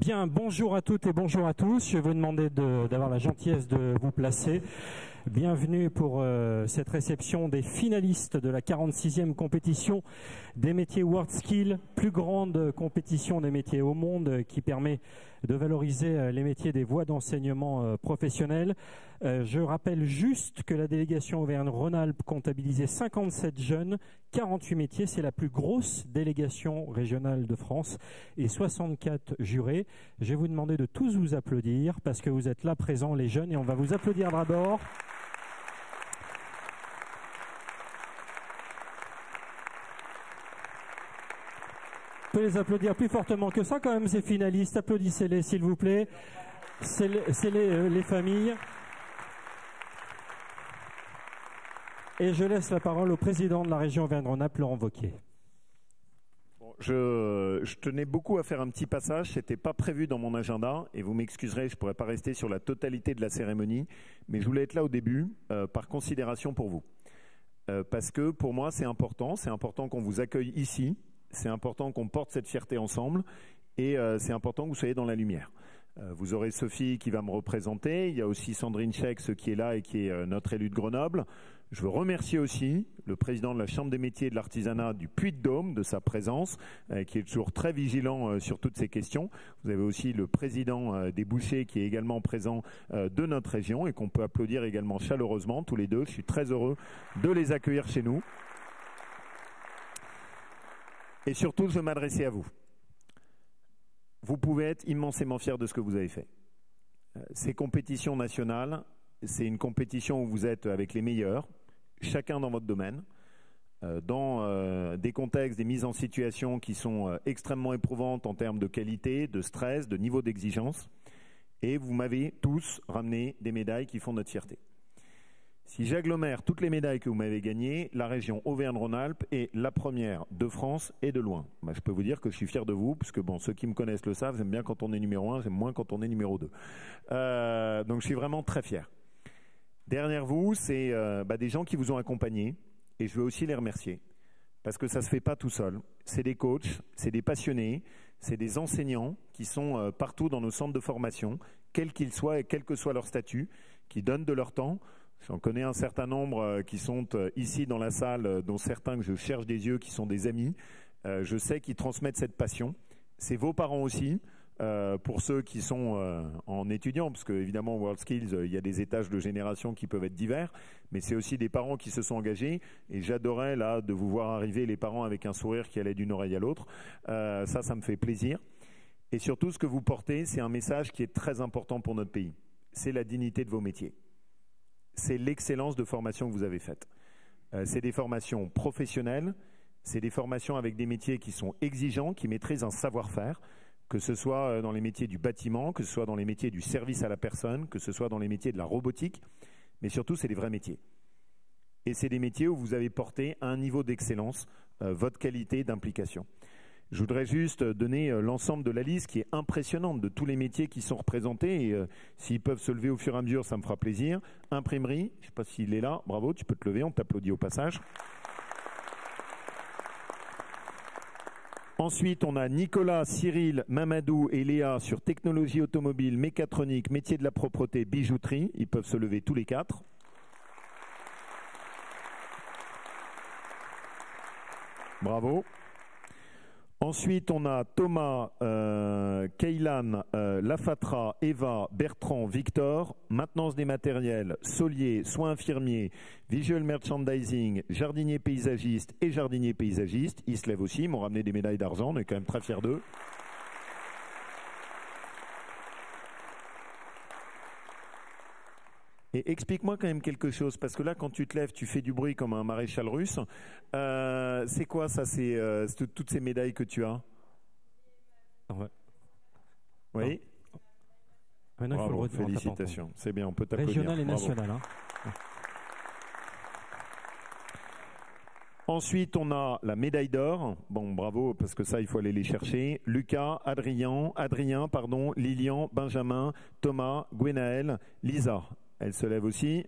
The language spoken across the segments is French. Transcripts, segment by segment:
Bien, bonjour à toutes et bonjour à tous. Je vais vous demander d'avoir la gentillesse de vous placer. Bienvenue pour cette réception des finalistes de la 46e compétition des métiers WorldSkills, plus grande compétition des métiers au monde qui permet de valoriser les métiers des voies d'enseignement professionnels. Je rappelle juste que la délégation Auvergne-Rhône-Alpes comptabilisait 57 jeunes, 48 métiers. C'est la plus grosse délégation régionale de France et 64 jurés. Je vais vous demander de tous vous applaudir parce que vous êtes là présents les jeunes et on va vous applaudir d'abord. On peut les applaudir plus fortement que ça quand même, ces finalistes. Applaudissez-les s'il vous plaît. C'est les familles. Et je laisse la parole au président de la région Auvergne-Rhône-Alpes, Laurent Wauquiez. Bon, je tenais beaucoup à faire un petit passage, c'était pas prévu dans mon agenda et vous m'excuserez, je pourrais pas rester sur la totalité de la cérémonie, mais je voulais être là au début par considération pour vous. Parce que pour moi c'est important qu'on vous accueille ici, c'est important qu'on porte cette fierté ensemble et c'est important que vous soyez dans la lumière. Vous aurez Sophie qui va me représenter, il y a aussi Sandrine Chex qui est là et qui est notre élue de Grenoble. Je veux remercier aussi le président de la Chambre des métiers et de l'artisanat du Puy-de-Dôme de sa présence, qui est toujours très vigilant sur toutes ces questions. Vous avez aussi le président des bouchers qui est également présent de notre région et qu'on peut applaudir également chaleureusement tous les deux. Je suis très heureux de les accueillir chez nous. Et surtout, je veux m'adresser à vous. Vous pouvez être immensément fiers de ce que vous avez fait. Ces compétitions nationales, c'est une compétition où vous êtes avec les meilleurs, chacun dans votre domaine, dans des contextes, des mises en situation qui sont extrêmement éprouvantes en termes de qualité, de stress, de niveau d'exigence. Et vous m'avez tous ramené des médailles qui font notre fierté. Si j'agglomère toutes les médailles que vous m'avez gagnées, la région Auvergne-Rhône-Alpes est la première de France et de loin. Je peux vous dire que je suis fier de vous, puisque bon, ceux qui me connaissent le savent, j'aime bien quand on est numéro 1, j'aime moins quand on est numéro 2. Donc je suis vraiment très fier. Derrière vous, c'est des gens qui vous ont accompagnés, et je veux aussi les remercier, parce que ça ne se fait pas tout seul. C'est des coachs, c'est des passionnés, c'est des enseignants qui sont partout dans nos centres de formation, quels qu'ils soient et quel que soit leur statut, qui donnent de leur temps. J'en connais un certain nombre qui sont ici dans la salle, dont certains que je cherche des yeux, qui sont des amis. Je sais qu'ils transmettent cette passion. C'est vos parents aussi, pour ceux qui sont en étudiant, parce qu'évidemment, WorldSkills, il y a des étages de génération qui peuvent être divers, mais c'est aussi des parents qui se sont engagés. Et j'adorais là de vous voir arriver, les parents avec un sourire qui allait d'une oreille à l'autre. Ça me fait plaisir. Et surtout, ce que vous portez, c'est un message qui est très important pour notre pays. C'est la dignité de vos métiers. C'est l'excellence de formation que vous avez faite. C'est des formations professionnelles, c'est des formations avec des métiers qui sont exigeants, qui maîtrisent un savoir-faire, que ce soit dans les métiers du bâtiment, que ce soit dans les métiers du service à la personne, que ce soit dans les métiers de la robotique, mais surtout c'est des vrais métiers. Et c'est des métiers où vous avez porté à un niveau d'excellence votre qualité d'implication. Je voudrais juste donner l'ensemble de la liste qui est impressionnante de tous les métiers qui sont représentés. Et s'ils peuvent se lever au fur et à mesure, ça me fera plaisir. Imprimerie, je ne sais pas s'il est là. Bravo, tu peux te lever, on t'applaudit au passage. Ensuite, on a Nicolas, Cyril, Mamadou et Léa sur technologie automobile, mécatronique, métier de la propreté, bijouterie. Ils peuvent se lever tous les quatre. Bravo. Ensuite, on a Thomas, Keylan, Lafatra, Eva, Bertrand, Victor, maintenance des matériels, solier, soins infirmiers, visual merchandising, jardinier paysagiste et jardinier paysagiste. Ils se lèvent aussi, ils m'ont ramené des médailles d'argent, on est quand même très fiers d'eux. Et explique-moi quand même quelque chose, parce que là, quand tu te lèves, tu fais du bruit comme un maréchal russe. C'est quoi ça, c'est toutes ces médailles que tu as? Ouais. Oui. Maintenant, il faut le redire. Félicitations, c'est bien, on peut t'applaudir. Régional et national. Hein. Ensuite, on a la médaille d'or. Bon, bravo, parce que ça, il faut aller les chercher. Lucas, Adrien, Lilian, Benjamin, Thomas, Gwenaël, Lisa. Elle se lève aussi.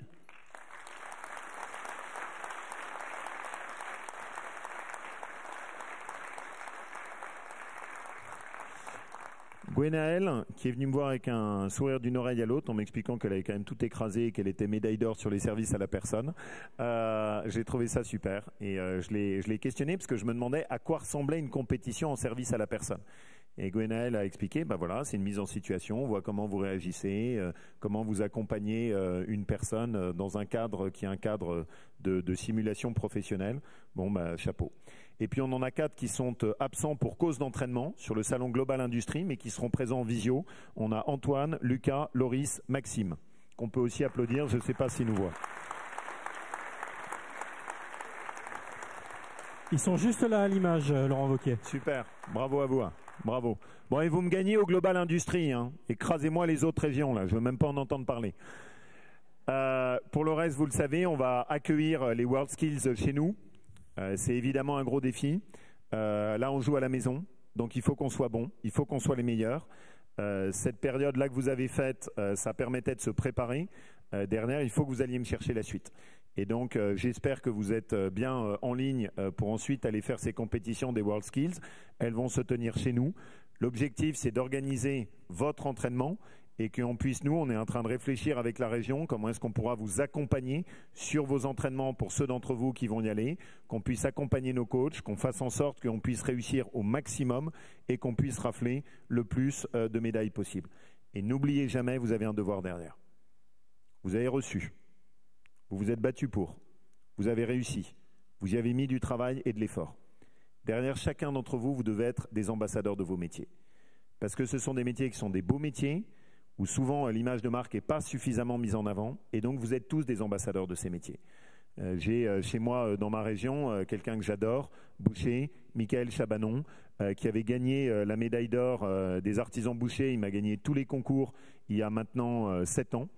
Gwenaëlle, qui est venue me voir avec un sourire d'une oreille à l'autre en m'expliquant qu'elle avait quand même tout écrasé et qu'elle était médaille d'or sur les services à la personne. J'ai trouvé ça super et je l'ai questionné parce que je me demandais à quoi ressemblait une compétition en service à la personne. Et Gwenaëlle a expliqué, voilà, c'est une mise en situation, on voit comment vous réagissez, comment vous accompagnez une personne dans un cadre qui est un cadre de simulation professionnelle. Chapeau. Et puis on en a 4 qui sont absents pour cause d'entraînement sur le salon Global Industrie, mais qui seront présents en visio. On a Antoine, Lucas, Loris, Maxime, qu'on peut aussi applaudir, je ne sais pas s'ils nous voient. Ils sont juste là à l'image, Laurent Wauquiez. Super, bravo à vous. Bravo. Bon, et vous me gagnez au Global Industrie, hein. Écrasez-moi les autres régions, là. Je veux même pas en entendre parler. Pour le reste, vous le savez, on va accueillir les World Skills chez nous. C'est évidemment un gros défi. Là, on joue à la maison, donc il faut qu'on soit bon, il faut qu'on soit les meilleurs. Cette période-là que vous avez faite, ça permettait de se préparer. Derrière, il faut que vous alliez me chercher la suite. Et donc, j'espère que vous êtes bien en ligne pour ensuite aller faire ces compétitions des World Skills. Elles vont se tenir chez nous. L'objectif, c'est d'organiser votre entraînement et qu'on puisse, nous, on est en train de réfléchir avec la région, comment est-ce qu'on pourra vous accompagner sur vos entraînements pour ceux d'entre vous qui vont y aller, qu'on puisse accompagner nos coachs, qu'on fasse en sorte qu'on puisse réussir au maximum et qu'on puisse rafler le plus de médailles possible. Et n'oubliez jamais, vous avez un devoir derrière. Vous avez reçu. Vous vous êtes battu pour, vous avez réussi, vous y avez mis du travail et de l'effort. Derrière chacun d'entre vous, vous devez être des ambassadeurs de vos métiers. Parce que ce sont des métiers qui sont des beaux métiers, où souvent l'image de marque n'est pas suffisamment mise en avant, et donc vous êtes tous des ambassadeurs de ces métiers. J'ai chez moi, dans ma région, quelqu'un que j'adore, Boucher, Michael Chabanon, qui avait gagné la médaille d'or des artisans bouchers. Il m'a gagné tous les concours il y a maintenant 7 ans.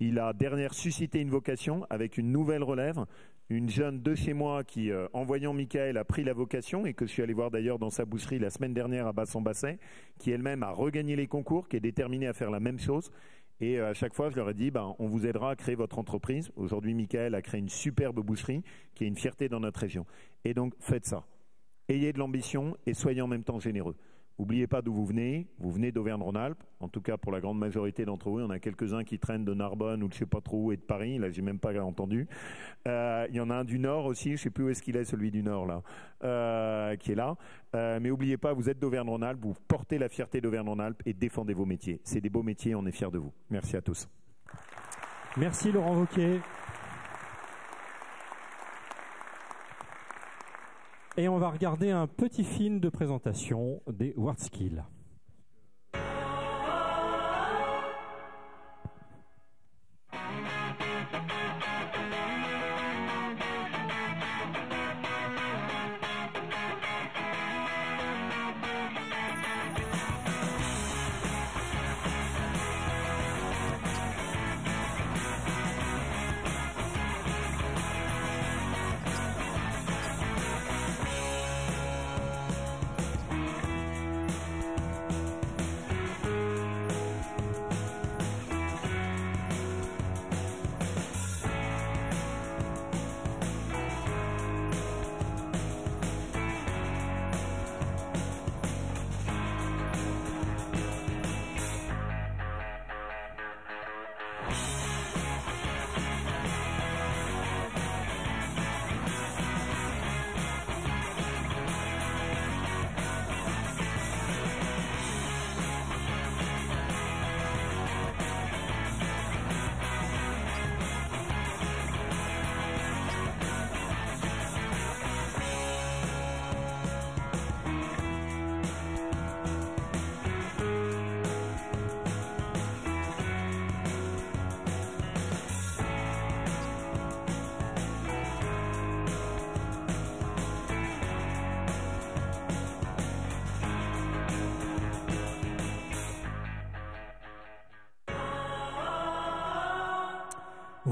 Il a dernière suscité une vocation avec une nouvelle relève, une jeune de chez moi qui, en voyant Michael, a pris la vocation et que je suis allé voir d'ailleurs dans sa boucherie la semaine dernière à Basson-Basset, qui elle-même a regagné les concours, qui est déterminée à faire la même chose. Et à chaque fois, je leur ai dit, on vous aidera à créer votre entreprise. Aujourd'hui, Michael a créé une superbe boucherie qui est une fierté dans notre région. Et donc, faites ça. Ayez de l'ambition et soyez en même temps généreux. N'oubliez pas d'où vous venez d'Auvergne-Rhône-Alpes, en tout cas pour la grande majorité d'entre vous. Il y en a quelques-uns qui traînent de Narbonne ou de je ne sais pas trop où et de Paris, là j'ai même pas entendu. Il y en a un du Nord aussi, je ne sais plus où est-ce qu'il est celui du Nord là, qui est là. Mais n'oubliez pas, vous êtes d'Auvergne-Rhône-Alpes, vous portez la fierté d'Auvergne-Rhône-Alpes et défendez vos métiers. C'est des beaux métiers, on est fiers de vous. Merci à tous. Merci Laurent Wauquiez. Et on va regarder un petit film de présentation des World Skills.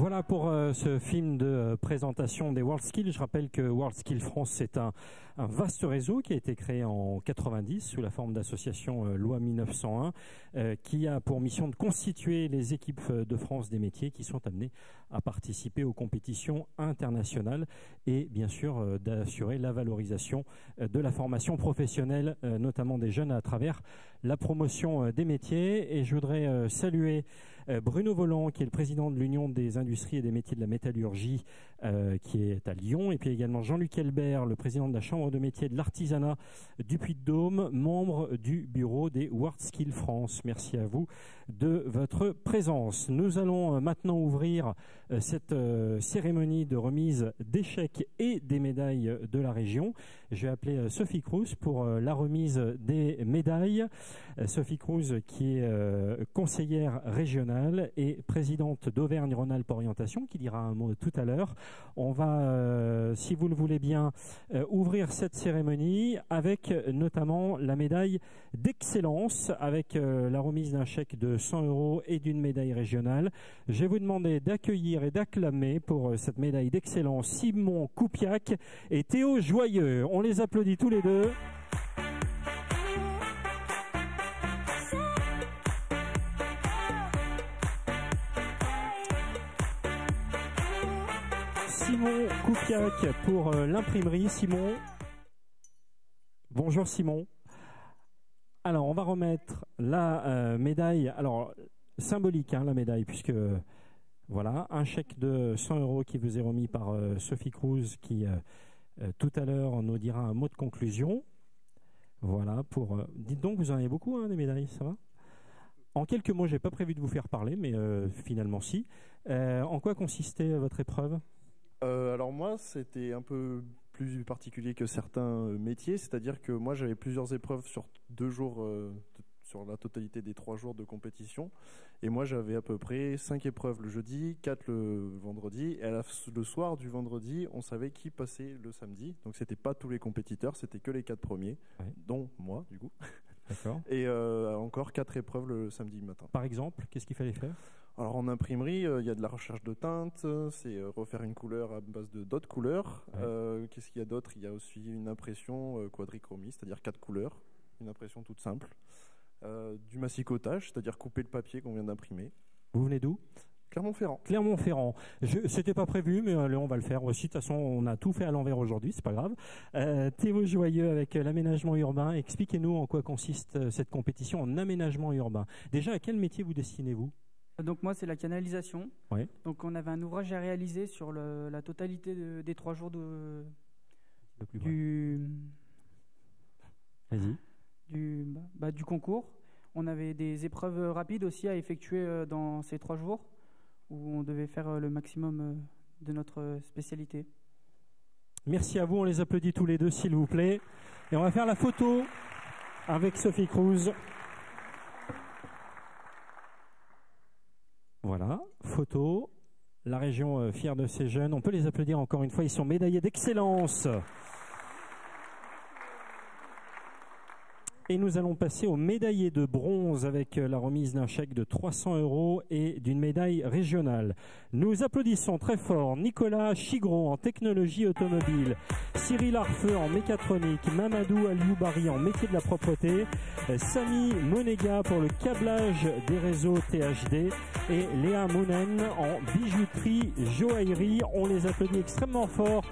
Voilà pour ce film de présentation des WorldSkills. Je rappelle que WorldSkills France, c'est un vaste réseau qui a été créé en 90 sous la forme d'association loi 1901 qui a pour mission de constituer les équipes de France des métiers qui sont amenées à participer aux compétitions internationales et bien sûr d'assurer la valorisation de la formation professionnelle, notamment des jeunes à travers la promotion des métiers. Et je voudrais saluer Bruno Voland, qui est le président de l'Union des industries et des métiers de la métallurgie, qui est à Lyon, et puis également Jean-Luc Elbert, le président de la Chambre de métiers de l'artisanat du Puy-de-Dôme, membre du bureau des WorldSkills France. Merci à vous de votre présence. Nous allons maintenant ouvrir cette cérémonie de remise des chèques et des médailles de la région. Je vais appeler Sophie Cruz pour la remise des médailles. Sophie Cruz, qui est conseillère régionale et présidente d'Auvergne-Rhône-Alpes Orientation, qui dira un mot tout à l'heure. On va, si vous le voulez bien, ouvrir cette cérémonie avec notamment la médaille d'excellence, avec la remise d'un chèque de 100 € et d'une médaille régionale. Je vais vous demander d'accueillir et d'acclamer pour cette médaille d'excellence Simon Koupiak et Théo Joyeux. On les applaudit tous les deux. Simon Koupiak pour l'imprimerie. Simon. Bonjour Simon. Alors on va remettre la médaille, alors symbolique la médaille, puisque voilà, un chèque de 100 € qui vous est remis par Sophie Cruz, qui tout à l'heure nous dira un mot de conclusion. Voilà, pour dites donc, vous en avez beaucoup des médailles, ça va? En quelques mots, j'ai pas prévu de vous faire parler, mais finalement si. En quoi consistait votre épreuve? Alors moi, c'était un peu plus particulier que certains métiers, c'est-à-dire que moi j'avais plusieurs épreuves sur 2 jours, sur la totalité des 3 jours de compétition, et moi j'avais à peu près 5 épreuves le jeudi, 4 le vendredi, et le soir du vendredi, on savait qui passait le samedi, donc c'était pas tous les compétiteurs, c'était que les 4 premiers, ouais, dont moi du coup. D'accord. Et encore 4 épreuves le samedi matin. Par exemple, qu'est-ce qu'il fallait faire? Alors en imprimerie, il y a de la recherche de teintes, c'est refaire une couleur à base de d'autres couleurs. Ouais. Qu'est-ce qu'il y a d'autre? Il y a aussi une impression quadrichromie, c'est-à-dire 4 couleurs, une impression toute simple. Du massicotage, c'est-à-dire couper le papier qu'on vient d'imprimer. Vous venez d'où? Clermont-Ferrand. Clermont-Ferrand. C'était pas prévu, mais on va le faire aussi. De toute façon, on a tout fait à l'envers aujourd'hui, c'est pas grave. Théo Joyeux avec l'aménagement urbain. Expliquez-nous en quoi consiste cette compétition en aménagement urbain. Déjà, à quel métier vous destinez-vous? Donc moi, c'est la canalisation. Ouais. Donc on avait un ouvrage à réaliser sur la totalité des 3 jours du concours. On avait des épreuves rapides aussi à effectuer dans ces 3 jours où on devait faire le maximum de notre spécialité. Merci à vous, on les applaudit tous les deux s'il vous plaît. Et on va faire la photo avec Sophie Cruz. Voilà, photo, la région fière de ces jeunes. On peut les applaudir encore une fois, ils sont médaillés d'excellence. Et nous allons passer aux médaillés de bronze avec la remise d'un chèque de 300 € et d'une médaille régionale. Nous applaudissons très fort Nicolas Chigron en technologie automobile, Cyril Arfeux en mécatronique, Mamadou Alioubari en métier de la propreté, Samy Monega pour le câblage des réseaux THD et Léa Mounen en bijouterie joaillerie. On les applaudit extrêmement fort,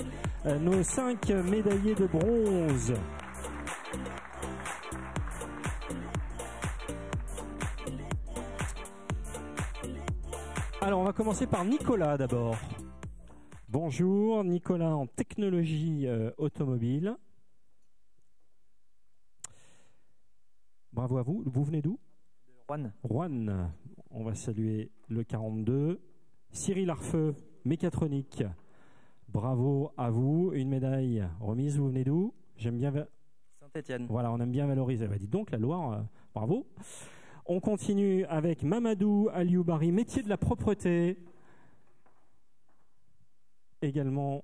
nos 5 médaillés de bronze. Alors, on va commencer par Nicolas d'abord. Bonjour, Nicolas en technologie automobile. Bravo à vous. Vous venez d'où? Rouen. Rouen. On va saluer le 42. Cyril Arfeux, mécatronique. Bravo à vous. Une médaille remise. Vous venez d'où? J'aime bien. Saint-Étienne. Voilà, on aime bien valoriser. Bah, dites donc, la Loire, bravo. On continue avec Mamadou Alioubari, métier de la propreté. Également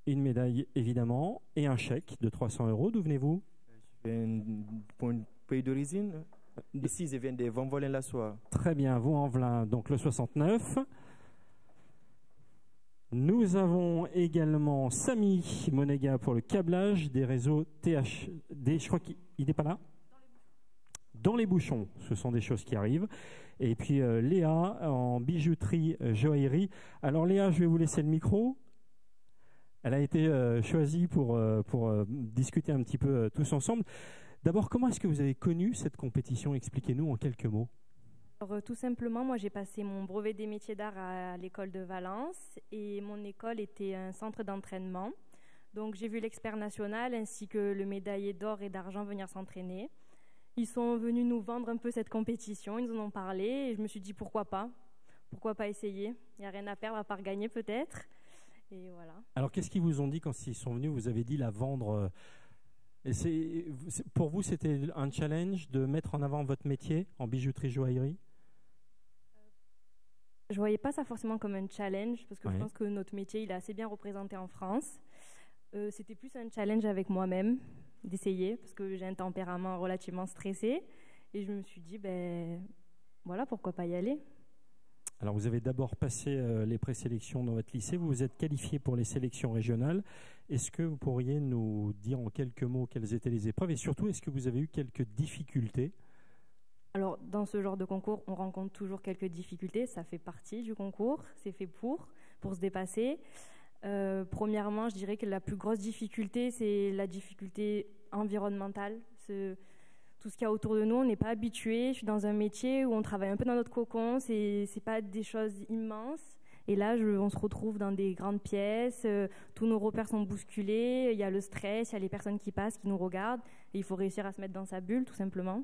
une médaille, évidemment, et un chèque de 300 €. D'où venez-vous? Je viens pour un pays d'origine. Ici, je viens de Vanvolin-la-Soie. Très bien, Vaux-en-Velin, donc le 69. Nous avons également Samy Monega pour le câblage des réseaux THD. Je crois qu'il n'est pas là. Dans les bouchons, ce sont des choses qui arrivent. Et puis Léa en bijouterie, joaillerie. Alors Léa, je vais vous laisser le micro. Elle a été choisie pour discuter un petit peu tous ensemble. D'abord, comment est-ce que vous avez connu cette compétition? Expliquez-nous en quelques mots. Alors, tout simplement, moi j'ai passé mon brevet des métiers d'art à l'école de Valence et mon école était un centre d'entraînement. Donc j'ai vu l'expert national ainsi que le médaillé d'or et d'argent venir s'entraîner. Ils sont venus nous vendre un peu cette compétition, ils nous en ont parlé et je me suis dit pourquoi pas essayer. Il n'y a rien à perdre à part gagner peut-être. Et voilà. Alors qu'est-ce qu'ils vous ont dit quand ils sont venus? Vous avez dit la vendre. Et pour vous, c'était un challenge de mettre en avant votre métier en bijouterie joaillerie? Je ne voyais pas ça forcément comme un challenge parce que je pense que notre métier il est assez bien représenté en France. C'était plus un challenge avec moi-même d'essayer parce que j'ai un tempérament relativement stressé et je me suis dit voilà, pourquoi pas y aller. Alors vous avez d'abord passé les présélections dans votre lycée, vous vous êtes qualifié pour les sélections régionales. Est-ce que vous pourriez nous dire en quelques mots quelles étaient les épreuves et surtout est-ce que vous avez eu quelques difficultés? Alors dans ce genre de concours, on rencontre toujours quelques difficultés, ça fait partie du concours, c'est fait pour se dépasser. Premièrement, je dirais que la plus grosse difficulté, c'est la difficulté environnementale. Tout ce qu'il y a autour de nous, on n'est pas habitué. Je suis dans un métier où on travaille un peu dans notre cocon, c'est pas des choses immenses. Et là, on se retrouve dans des grandes pièces, tous nos repères sont bousculés, il y a le stress, il y a les personnes qui passent, qui nous regardent. Et il faut réussir à se mettre dans sa bulle, tout simplement.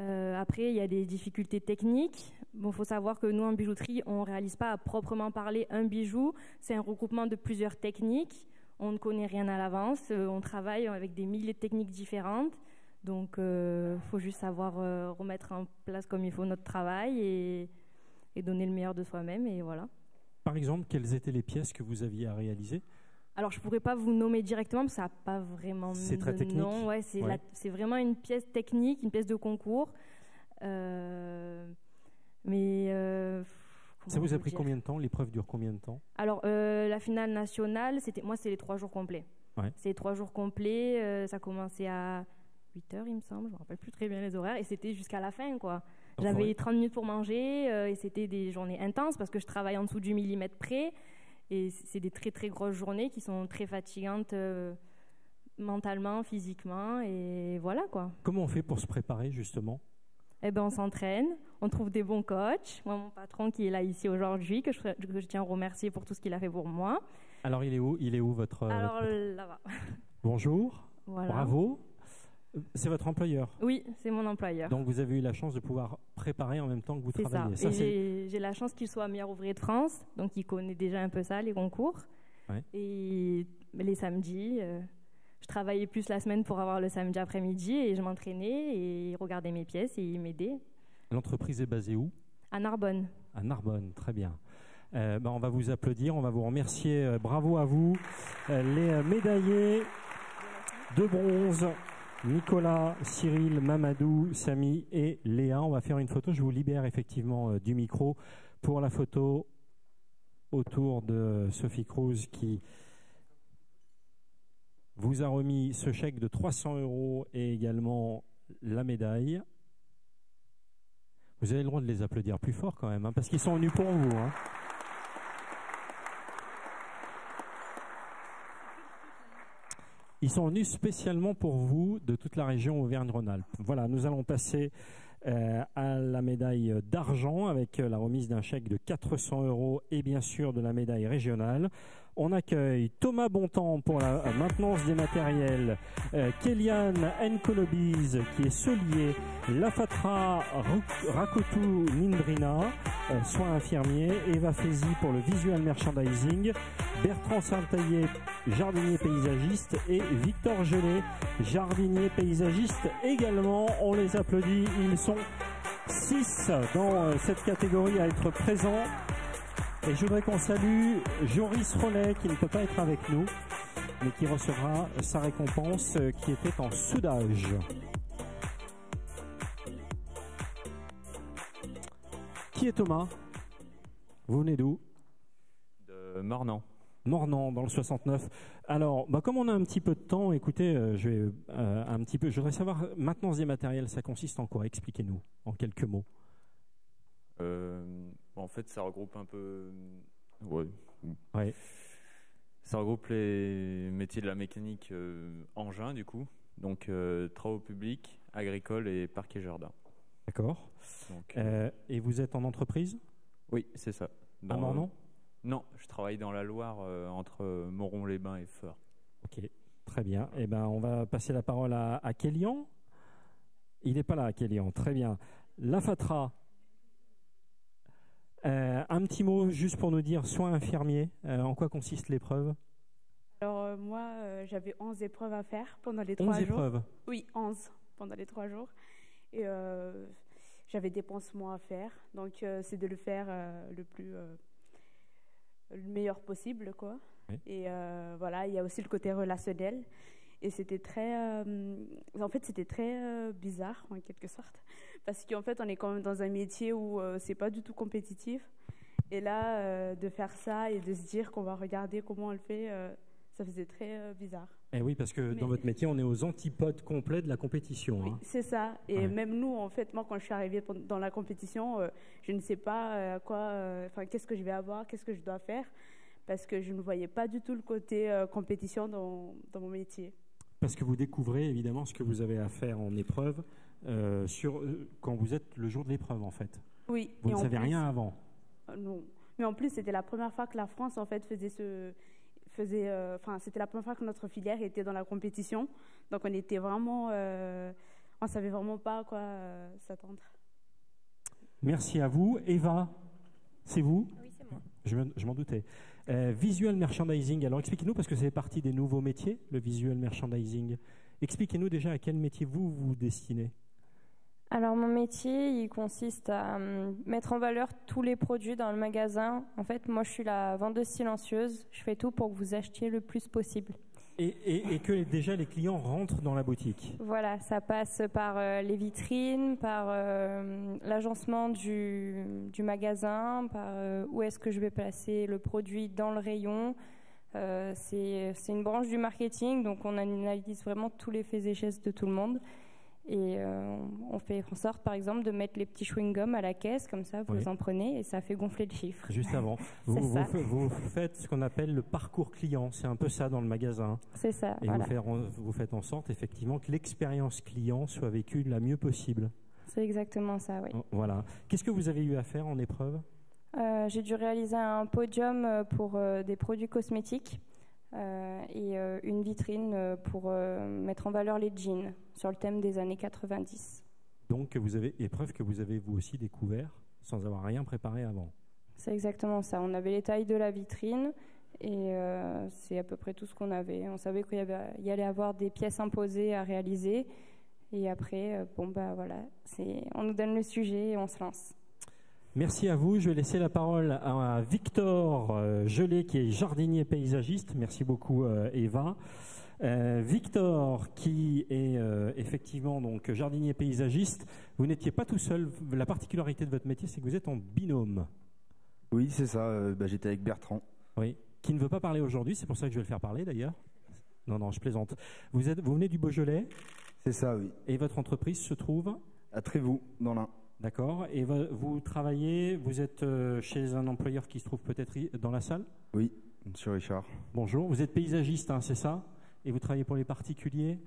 Après, il y a des difficultés techniques. Bon, faut savoir que nous, en bijouterie, on ne réalise pas à proprement parler un bijou. C'est un regroupement de plusieurs techniques. On ne connaît rien à l'avance. On travaille avec des milliers de techniques différentes. Donc, faut juste savoir remettre en place comme il faut notre travail et donner le meilleur de soi-même. Et voilà. Par exemple, quelles étaient les pièces que vous aviez à réaliser? Alors, je ne pourrais pas vous nommer directement parce que ça n'a pas vraiment de nom. C'est très technique. Ouais, c'est vraiment une pièce technique, une pièce de concours. Ça vous a pris combien de temps? L'épreuve dure combien de temps? Alors, la finale nationale, c'est les 3 jours complets. Ouais. C'est 3 jours complets. Ça commençait à 8h, il me semble. Je ne me rappelle plus très bien les horaires. Et c'était jusqu'à la fin, quoi. J'avais 30 minutes pour manger. Et c'était des journées intenses parce que je travaille en dessous du millimètre près. Et c'est des très, très grosses journées qui sont très fatigantes mentalement, physiquement. Et voilà, quoi. Comment on fait pour se préparer, justement? On s'entraîne, on trouve des bons coachs. Moi, mon patron qui est là ici aujourd'hui, que je tiens à remercier pour tout ce qu'il a fait pour moi. Alors, il est où votre... Alors, là-bas. Bonjour, voilà. Bravo. C'est votre employeur? Oui, c'est mon employeur. Donc, vous avez eu la chance de pouvoir préparer en même temps que vous travaillez. Ça, j'ai la chance qu'il soit meilleur ouvrier de France, donc il connaît déjà un peu ça, les concours. Ouais. Et les samedis... je travaillais plus la semaine pour avoir le samedi après-midi et je m'entraînais et il regardait mes pièces et il m'aidait. L'entreprise est basée où? À Narbonne. À Narbonne, très bien. On va vous applaudir, on va vous remercier. Bravo à vous. Les médaillés de bronze, Nicolas, Cyril, Mamadou, Samy et Léa. On va faire une photo. Je vous libère effectivement du micro pour la photo autour de Sophie Cruz qui vous a remis ce chèque de 300 € et également la médaille. Vous avez le droit de les applaudir plus fort quand même, hein, parce qu'ils sont venus pour vous. Hein. Ils sont venus spécialement pour vous de toute la région Auvergne-Rhône-Alpes. Voilà, nous allons passer à la médaille d'argent avec la remise d'un chèque de 400 € et bien sûr de la médaille régionale. On accueille Thomas Bontemps pour la maintenance des matériels, Kéliane Nkolobise qui est solier, Lafatra Rakotou Nindrina, soins infirmiers, Eva Fézi pour le visual merchandising, Bertrand Saltaillé, jardinier paysagiste et Victor Gelé, jardinier paysagiste également. On les applaudit, ils sont 6 dans cette catégorie à être présents. Et je voudrais qu'on salue Joris Rollet qui ne peut pas être avec nous, mais qui recevra sa récompense qui était en soudage. Qui est Thomas? Vous venez d'où? Mornan. Mornan, dans le 69. Alors, comme on a un petit peu de temps, écoutez, je voudrais savoir, maintenance des matériels, ça consiste en quoi? Expliquez-nous, en quelques mots. En fait, ça regroupe un peu... Ouais. Ouais. Ça regroupe les métiers de la mécanique engin, du coup. Donc, travaux publics, agricoles et parcs et jardins. D'accord. Et vous êtes en entreprise? Oui, c'est ça. À Mornan? Non, je travaille dans la Loire, entre Moron-les-Bains et Feurs. Ok, très bien. Eh ben, on va passer la parole à Kélian. Il n'est pas là, Kélian. Très bien. La Fatra. Un petit mot juste pour nous dire, soins infirmiers, en quoi consiste l'épreuve? Alors moi, j'avais 11 épreuves à faire pendant les 3 jours. 11 épreuves? Oui, 11 pendant les 3 jours. Et j'avais des pansements à faire. Donc c'est de le faire le meilleur possible, quoi. Oui. Et voilà, il y a aussi le côté relationnel. Et c'était très... c'était très bizarre, en quelque sorte. Parce qu'en fait, on est quand même dans un métier où c'est pas du tout compétitif. Et là, de faire ça et de se dire qu'on va regarder comment on le fait, ça faisait très bizarre. Eh oui, parce que dans votre métier, on est aux antipodes complets de la compétition. Oui, hein. c'est ça. Et même nous, en fait, moi, quand je suis arrivée dans la compétition, je ne sais pas qu'est-ce que je vais avoir, qu'est-ce que je dois faire, parce que je ne voyais pas du tout le côté compétition dans mon métier. Parce que vous découvrez évidemment ce que vous avez à faire en épreuve quand vous êtes le jour de l'épreuve, en fait. Oui. Vous ne savez rien avant. Non. Mais en plus, c'était la première fois que la France, en fait, c'était la première fois que notre filière était dans la compétition. Donc, on était vraiment... on ne savait vraiment pas à quoi s'attendre. Merci à vous. Eva, c'est vous? Oui, c'est moi. Je m'en doutais. Visual merchandising, alors expliquez-nous, parce que c'est partie des nouveaux métiers, le visual merchandising. Expliquez-nous déjà à quel métier vous vous destinez. Alors mon métier, il consiste à mettre en valeur tous les produits dans le magasin. En fait, moi je suis la vendeuse silencieuse, je fais tout pour que vous achetiez le plus possible. Et que déjà les clients rentrent dans la boutique. Voilà, ça passe par les vitrines, par l'agencement du magasin, par où est-ce que je vais placer le produit dans le rayon. C'est une branche du marketing, donc on analyse vraiment tous les faits et gestes de tout le monde. Et on fait en sorte, par exemple, de mettre les petits chewing-gums à la caisse, comme ça, vous en prenez et ça fait gonfler le chiffre. Juste avant. Vous faites ce qu'on appelle le parcours client. C'est un peu ça dans le magasin. C'est ça. Et voilà. vous faites en sorte, effectivement, que l'expérience client soit vécue la mieux possible. C'est exactement ça, oui. Voilà. Qu'est-ce que vous avez eu à faire en épreuve? J'ai dû réaliser un podium pour des produits cosmétiques. Et une vitrine pour mettre en valeur les jeans sur le thème des années 90. Donc épreuve que vous avez vous aussi découvert sans avoir rien préparé avant. C'est exactement ça. On avait les tailles de la vitrine et c'est à peu près tout ce qu'on avait. On savait qu'il y allait avoir des pièces imposées à réaliser et après, voilà, on nous donne le sujet et on se lance. Merci à vous. Je vais laisser la parole à Victor Gelé, qui est jardinier paysagiste. Merci beaucoup, Eva. Victor, qui est effectivement donc jardinier paysagiste. Vous n'étiez pas tout seul. La particularité de votre métier, c'est que vous êtes en binôme. Oui, c'est ça. J'étais avec Bertrand. Oui, qui ne veut pas parler aujourd'hui. C'est pour ça que je vais le faire parler, d'ailleurs. Non, je plaisante. Vous venez du Beaujolais? C'est ça, oui. Et votre entreprise se trouve à Trévoux, dans l'Ain. D'accord. Et vous travaillez, vous êtes chez un employeur qui se trouve peut-être dans la salle? Oui, monsieur Richard. Bonjour. Vous êtes paysagiste, hein, c'est ça? Et vous travaillez pour les particuliers?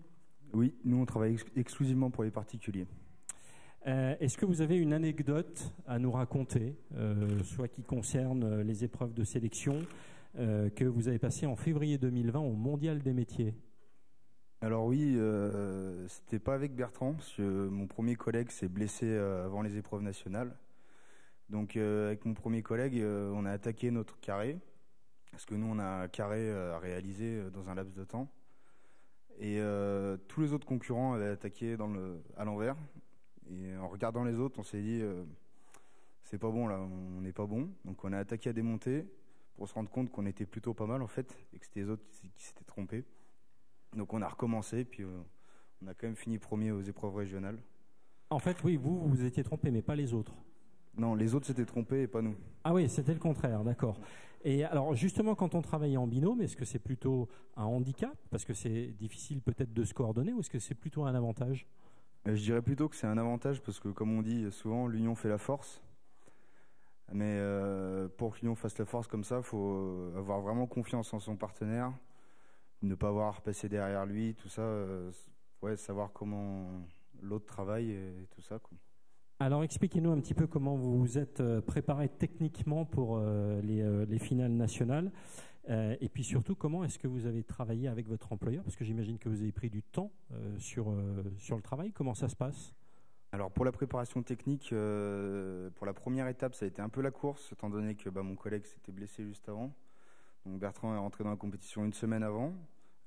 Oui, nous on travaille exclusivement pour les particuliers. Est-ce que vous avez une anecdote à nous raconter, soit qui concerne les épreuves de sélection que vous avez passées en février 2020 au Mondial des métiers? Alors oui, c'était pas avec Bertrand, parce que mon premier collègue s'est blessé avant les épreuves nationales. Donc avec mon premier collègue, on a attaqué notre carré, parce que nous on a un carré à réaliser dans un laps de temps. Et tous les autres concurrents avaient attaqué à l'envers. Et en regardant les autres, on s'est dit, c'est pas bon là, on n'est pas bon. Donc on a attaqué à démonter pour se rendre compte qu'on était plutôt pas mal en fait, et que c'était les autres qui s'étaient trompés. Donc on a recommencé, puis on a quand même fini premier aux épreuves régionales. En fait, oui, vous étiez trompé, mais pas les autres. Non, les autres s'étaient trompés et pas nous. Ah oui, c'était le contraire, d'accord. Et alors justement, quand on travaille en binôme, est-ce que c'est plutôt un handicap parce que c'est difficile peut-être de se coordonner, ou est-ce que c'est plutôt un avantage? Je dirais plutôt que c'est un avantage parce que, comme on dit souvent, l'union fait la force. Mais pour que l'union fasse la force comme ça, il faut avoir vraiment confiance en son partenaire, ne pas avoir passé derrière lui, tout ça, ouais, savoir comment l'autre travaille et tout ça, quoi. Alors expliquez-nous un petit peu comment vous vous êtes préparé techniquement pour les finales nationales, et puis surtout comment est-ce que vous avez travaillé avec votre employeur, parce que j'imagine que vous avez pris du temps sur le travail. Comment ça se passe? Alors pour la préparation technique, pour la première étape, ça a été un peu la course, étant donné que mon collègue s'était blessé juste avant. Donc Bertrand est rentré dans la compétition une semaine avant,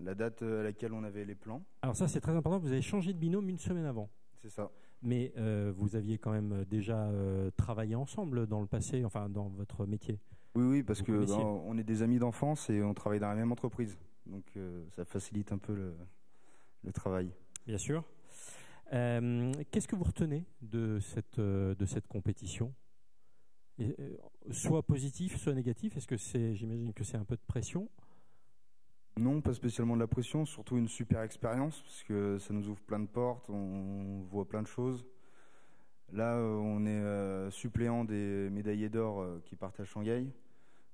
la date à laquelle on avait les plans. Alors ça c'est très important, vous avez changé de binôme une semaine avant. C'est ça. Mais vous aviez quand même déjà travaillé ensemble dans le passé, enfin dans votre métier. Oui, parce que on est des amis d'enfance et on travaille dans la même entreprise. Donc ça facilite un peu le travail. Bien sûr. Qu'est-ce que vous retenez de cette compétition? Soit positif, soit négatif. Est-ce que j'imagine que c'est un peu de pression? Non, pas spécialement de la pression, surtout une super expérience, parce que ça nous ouvre plein de portes, on voit plein de choses. Là, on est suppléant des médaillés d'or qui partent à Shanghai.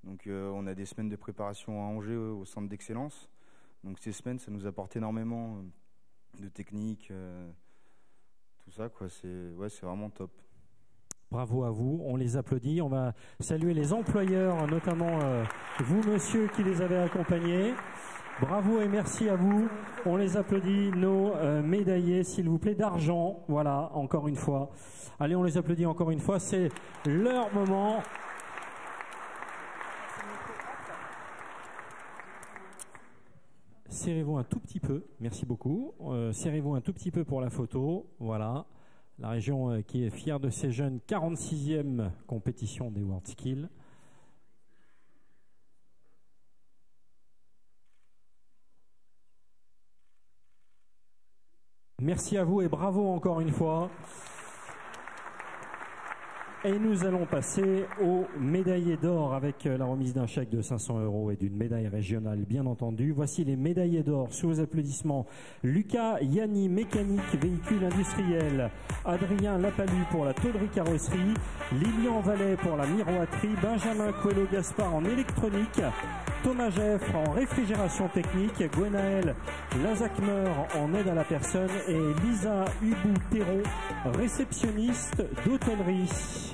Donc on a des semaines de préparation à Angers au centre d'excellence. Donc ces semaines, ça nous apporte énormément de technique, tout ça, quoi. C'est vraiment top. Bravo à vous, on les applaudit. On va saluer les employeurs, notamment vous, monsieur, qui les avez accompagnés. Bravo et merci à vous. On les applaudit, nos médaillés, s'il vous plaît, d'argent. Voilà, encore une fois. Allez, on les applaudit encore une fois. C'est leur moment. Serrez-vous un tout petit peu. Merci beaucoup. Serrez-vous un tout petit peu pour la photo. Voilà. La région qui est fière de ces jeunes. 46e compétition des World Skills. Merci à vous et bravo encore une fois. Et nous allons passer aux médaillés d'or avec la remise d'un chèque de 500 € et d'une médaille régionale, bien entendu. Voici les médaillés d'or sous vos applaudissements. Lucas Yanni, mécanique, véhicule industriel. Adrien Lapalu pour la tôlerie carrosserie. Lilian Vallet pour la miroiterie. Benjamin Coelho-Gaspard en électronique. Thomas Geffre en réfrigération technique. Gwenaël Lazakmer en aide à la personne. Et Lisa Hubou-Théron, réceptionniste d'hôtellerie.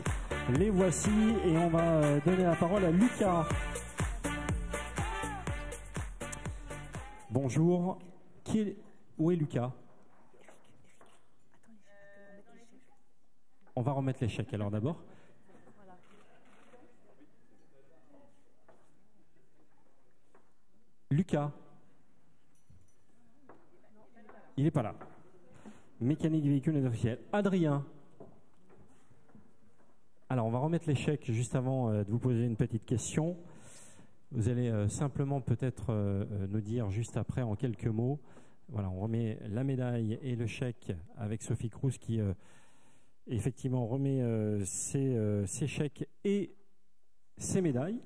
Les voici et on va donner la parole à Lucas. Bonjour. Où est Lucas? On va remettre les chèques alors d'abord. Lucas. Il n'est pas là. Mécanique du véhicule industriel. Adrien. Alors, on va remettre les chèques juste avant de vous poser une petite question. Vous allez simplement peut-être nous dire juste après en quelques mots. Voilà, on remet la médaille et le chèque avec Sophie Cruz qui effectivement remet ses chèques et ses médailles.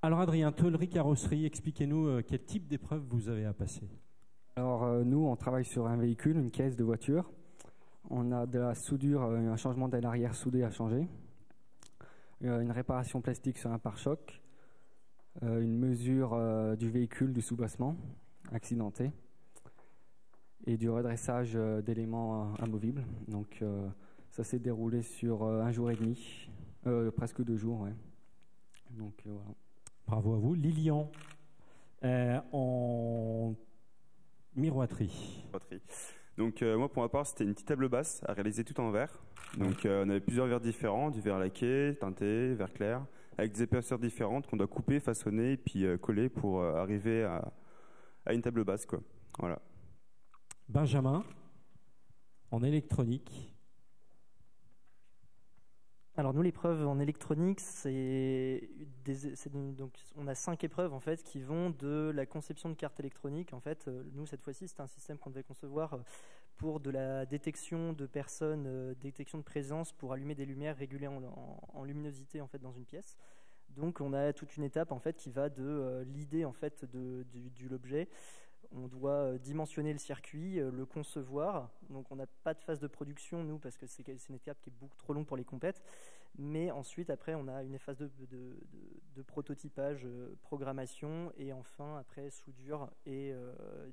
Alors Adrien, tôlerie carrosserie, expliquez-nous quel type d'épreuve vous avez à passer. Alors nous, on travaille sur un véhicule, une caisse de voiture. On a de la soudure, un changement d'aile arrière soudée à changer, une réparation plastique sur un pare-choc, une mesure du véhicule, du soubassement accidenté et du redressage d'éléments amovibles. Donc ça s'est déroulé sur 1 jour et demi, presque 2 jours. Ouais. Donc voilà. Bravo à vous. Lilian, en miroiterie. Donc moi pour ma part c'était une petite table basse à réaliser tout en verre. Donc on avait plusieurs verres différents, du verre laqué, teinté, verre clair, avec des épaisseurs différentes qu'on doit couper, façonner et puis coller pour arriver à une table basse, quoi. Voilà. Benjamin, en électronique. Alors nous, l'épreuve en électronique, donc on a 5 épreuves en fait qui vont de la conception de cartes électroniques. En fait, nous cette fois-ci, c'est un système qu'on devait concevoir pour de la détection de personnes, détection de présence pour allumer des lumières régulées en luminosité en fait dans une pièce. Donc on a toute une étape en fait qui va de l'idée en fait de l'objet. On doit dimensionner le circuit, le concevoir. Donc on n'a pas de phase de production, nous, parce que c'est une étape qui est beaucoup trop longue pour les compètes. Mais ensuite, après, on a une phase de prototypage, programmation, et enfin, après, soudure et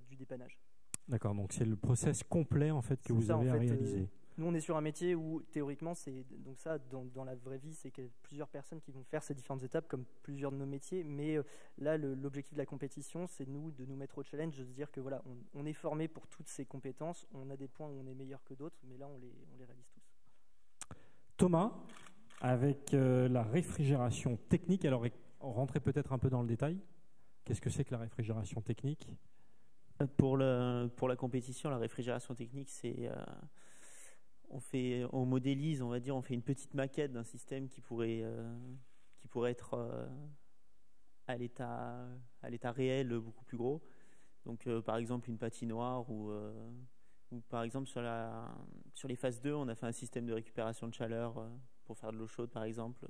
du dépannage. D'accord, donc c'est le process complet en fait que vous avez à réaliser. Nous, on est sur un métier où, théoriquement, donc ça, dans la vraie vie, c'est qu'il y a plusieurs personnes qui vont faire ces différentes étapes, comme plusieurs de nos métiers. Mais là, l'objectif de la compétition, c'est de nous mettre au challenge, de se dire que voilà, on est formé pour toutes ces compétences. On a des points où on est meilleur que d'autres, mais là, on les réalise tous. Thomas, avec la réfrigération technique, alors rentrez peut-être un peu dans le détail. Qu'est-ce que c'est que la réfrigération technique ? Pour la compétition, la réfrigération technique, c'est... on modélise, on va dire, on fait une petite maquette d'un système qui pourrait être à l'état réel beaucoup plus gros. Donc, par exemple, une patinoire ou par exemple sur les phases 2, on a fait un système de récupération de chaleur pour faire de l'eau chaude, par exemple,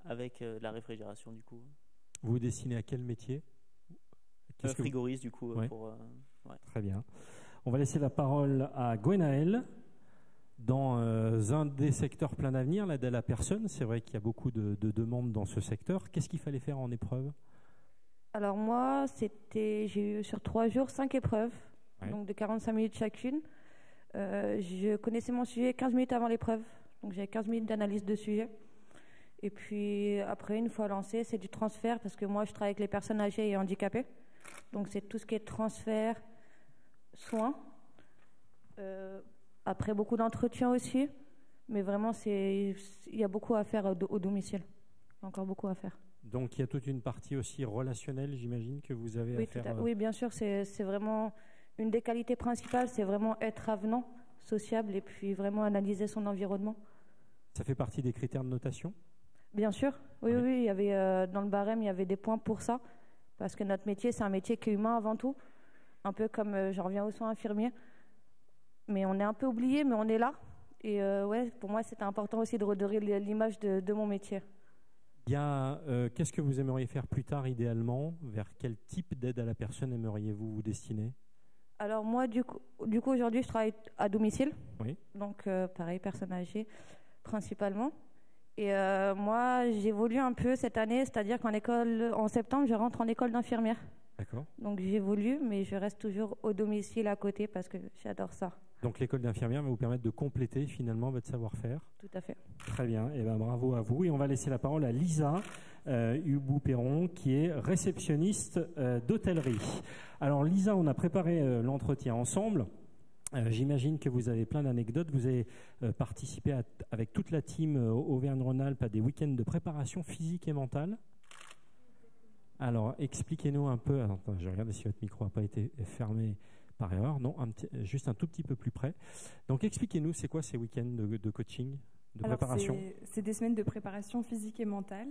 avec de la réfrigération du coup. Vous dessinez à quel métier ? Frigoriste du coup. Ouais. Ouais. Très bien. On va laisser la parole à Gwenaëlle. Dans un des secteurs plein d'avenir, l'aide à la personne, c'est vrai qu'il y a beaucoup de demandes dans ce secteur. Qu'est-ce qu'il fallait faire en épreuve ? Alors moi, j'ai eu sur 3 jours 5 épreuves, donc de 45 minutes chacune. Je connaissais mon sujet 15 minutes avant l'épreuve, donc j'avais 15 minutes d'analyse de sujet. Et puis après, une fois lancé, c'est du transfert, parce que moi, je travaille avec les personnes âgées et handicapées. Donc c'est tout ce qui est transfert, soins. Après, beaucoup d'entretiens aussi, mais vraiment, il y a beaucoup à faire au domicile. Encore beaucoup à faire. Donc, il y a toute une partie aussi relationnelle, j'imagine, que vous avez à faire. Oui, bien sûr, c'est vraiment une des qualités principales, c'est vraiment être avenant, sociable, et puis vraiment analyser son environnement. Ça fait partie des critères de notation ? Bien sûr, oui, il y avait, dans le barème, il y avait des points pour ça, parce que notre métier, c'est un métier qui est humain avant tout, un peu comme, j'en reviens aux soins infirmiers. Mais on est un peu oublié, mais on est là. Et pour moi, c'était important aussi de redorer l'image de mon métier. Qu'est-ce que vous aimeriez faire plus tard, idéalement ? Vers quel type d'aide à la personne aimeriez-vous vous destiner ? Alors moi, du coup aujourd'hui, je travaille à domicile. Oui. Donc, pareil, personnes âgées, principalement. Et moi, j'évolue un peu cette année, c'est-à-dire qu'en septembre, je rentre en école d'infirmière. D'accord. Donc, j'évolue, mais je reste toujours au domicile à côté parce que j'adore ça. Donc l'école d'infirmière va vous permettre de compléter finalement votre savoir-faire. Tout à fait. Très bien, et bravo à vous. Et on va laisser la parole à Lisa Hubou-Perron, qui est réceptionniste d'hôtellerie. Alors Lisa, on a préparé l'entretien ensemble. J'imagine que vous avez plein d'anecdotes. Vous avez participé avec toute la team Auvergne-Rhône-Alpes à des week-ends de préparation physique et mentale. Alors expliquez-nous un peu. Attends, je regarde si votre micro n'a pas été fermé par erreur, non, juste un tout petit peu plus près. Donc expliquez-nous, c'est quoi ces week-ends de coaching, de préparation ? C'est des semaines de préparation physique et mentale.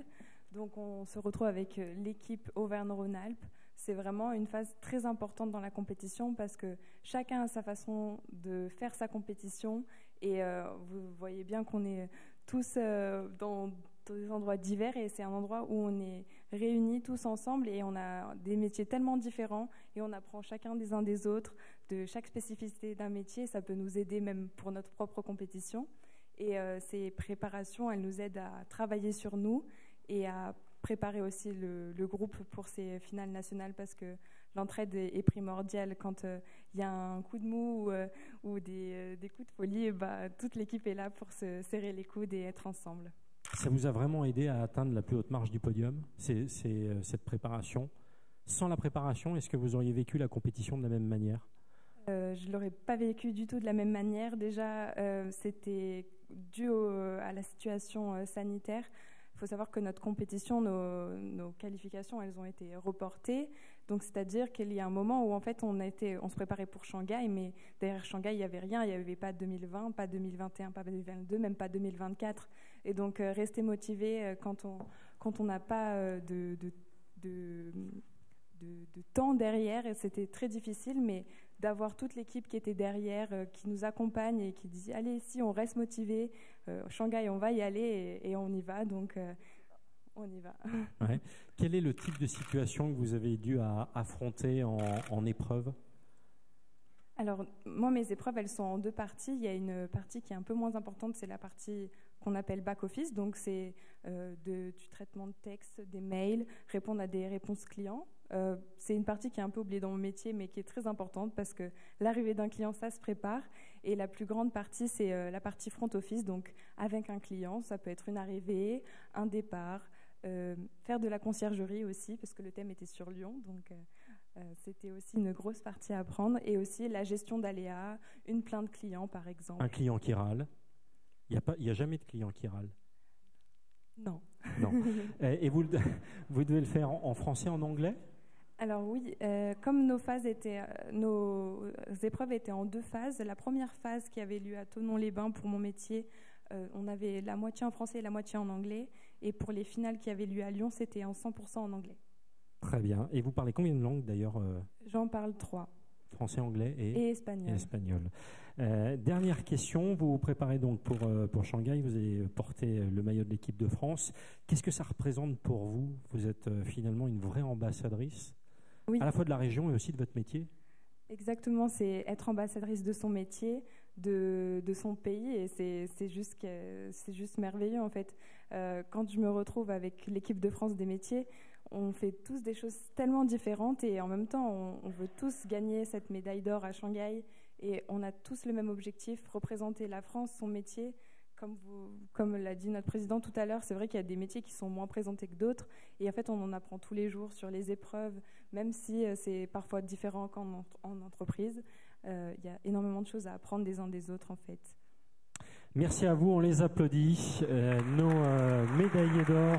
Donc on se retrouve avec l'équipe Auvergne-Rhône-Alpes. C'est vraiment une phase très importante dans la compétition parce que chacun a sa façon de faire sa compétition. Et vous voyez bien qu'on est tous dans des endroits divers et c'est un endroit où on est réunis tous ensemble et on a des métiers tellement différents et on apprend chacun des uns des autres de chaque spécificité d'un métier. Ça peut nous aider même pour notre propre compétition et ces préparations, elles nous aident à travailler sur nous et à préparer aussi le groupe pour ces finales nationales parce que l'entraide est primordiale. Quand il y a un coup de mou ou des coups de folie, toute l'équipe est là pour se serrer les coudes et être ensemble. Ça vous a vraiment aidé à atteindre la plus haute marche du podium, cette préparation. Sans la préparation, est-ce que vous auriez vécu la compétition de la même manière ? Je ne l'aurais pas vécu du tout de la même manière. Déjà, c'était dû à la situation sanitaire. Il faut savoir que notre compétition, nos qualifications, elles ont été reportées. Donc, c'est-à-dire qu'il y a un moment où en fait, on se préparait pour Shanghai, mais derrière Shanghai, il n'y avait rien. Il n'y avait pas 2020, pas 2021, pas 2022, même pas 2024. Et donc, rester motivé quand on n'a pas de temps derrière, et c'était très difficile, mais d'avoir toute l'équipe qui était derrière, qui nous accompagne et qui dit allez, si on reste motivé, Shanghai, on va y aller et on y va, donc on y va. Ouais. Quel est le type de situation que vous avez dû affronter en épreuve? Alors, moi, mes épreuves, elles sont en 2 parties. Il y a une partie qui est un peu moins importante, c'est la partie qu'on appelle back-office. Donc, c'est du traitement de texte, des mails, répondre à des réponses clients. C'est une partie qui est un peu oubliée dans mon métier, mais qui est très importante parce que l'arrivée d'un client, ça se prépare. Et la plus grande partie, c'est la partie front office. Donc, avec un client, ça peut être une arrivée, un départ, faire de la conciergerie aussi, parce que le thème était sur Lyon. Donc, c'était aussi une grosse partie à apprendre. Et aussi la gestion d'aléas, une plainte client, par exemple. Un client qui râle. Il n'y a jamais de client qui râle. Non. Non. Et vous devez le faire en français, en anglais? Alors oui, comme nos épreuves étaient en 2 phases. La première phase qui avait lieu à Thonon-les-Bains pour mon métier, on avait la moitié en français et la moitié en anglais. Et pour les finales qui avaient lieu à Lyon, c'était en 100% en anglais. Très bien. Et vous parlez combien de langues d'ailleurs? J'en parle 3. Français, anglais et espagnol. Dernière question, vous vous préparez donc pour Shanghai, vous allez porter le maillot de l'équipe de France. Qu'est-ce que ça représente pour vous? Vous êtes finalement une vraie ambassadrice, oui, à la fois de la région et aussi de votre métier. Exactement, c'est être ambassadrice de son métier, de son pays, et c'est juste merveilleux en fait. Quand je me retrouve avec l'équipe de France des métiers, on fait tous des choses tellement différentes et en même temps, on veut tous gagner cette médaille d'or à Shanghai et on a tous le même objectif, représenter la France, son métier. Comme l'a dit notre président tout à l'heure, c'est vrai qu'il y a des métiers qui sont moins présentés que d'autres et en fait, on en apprend tous les jours sur les épreuves, même si c'est parfois différent qu'en entreprise. Il y a énormément de choses à apprendre des uns des autres en fait. Merci à vous, on les applaudit, nos médaillés d'or.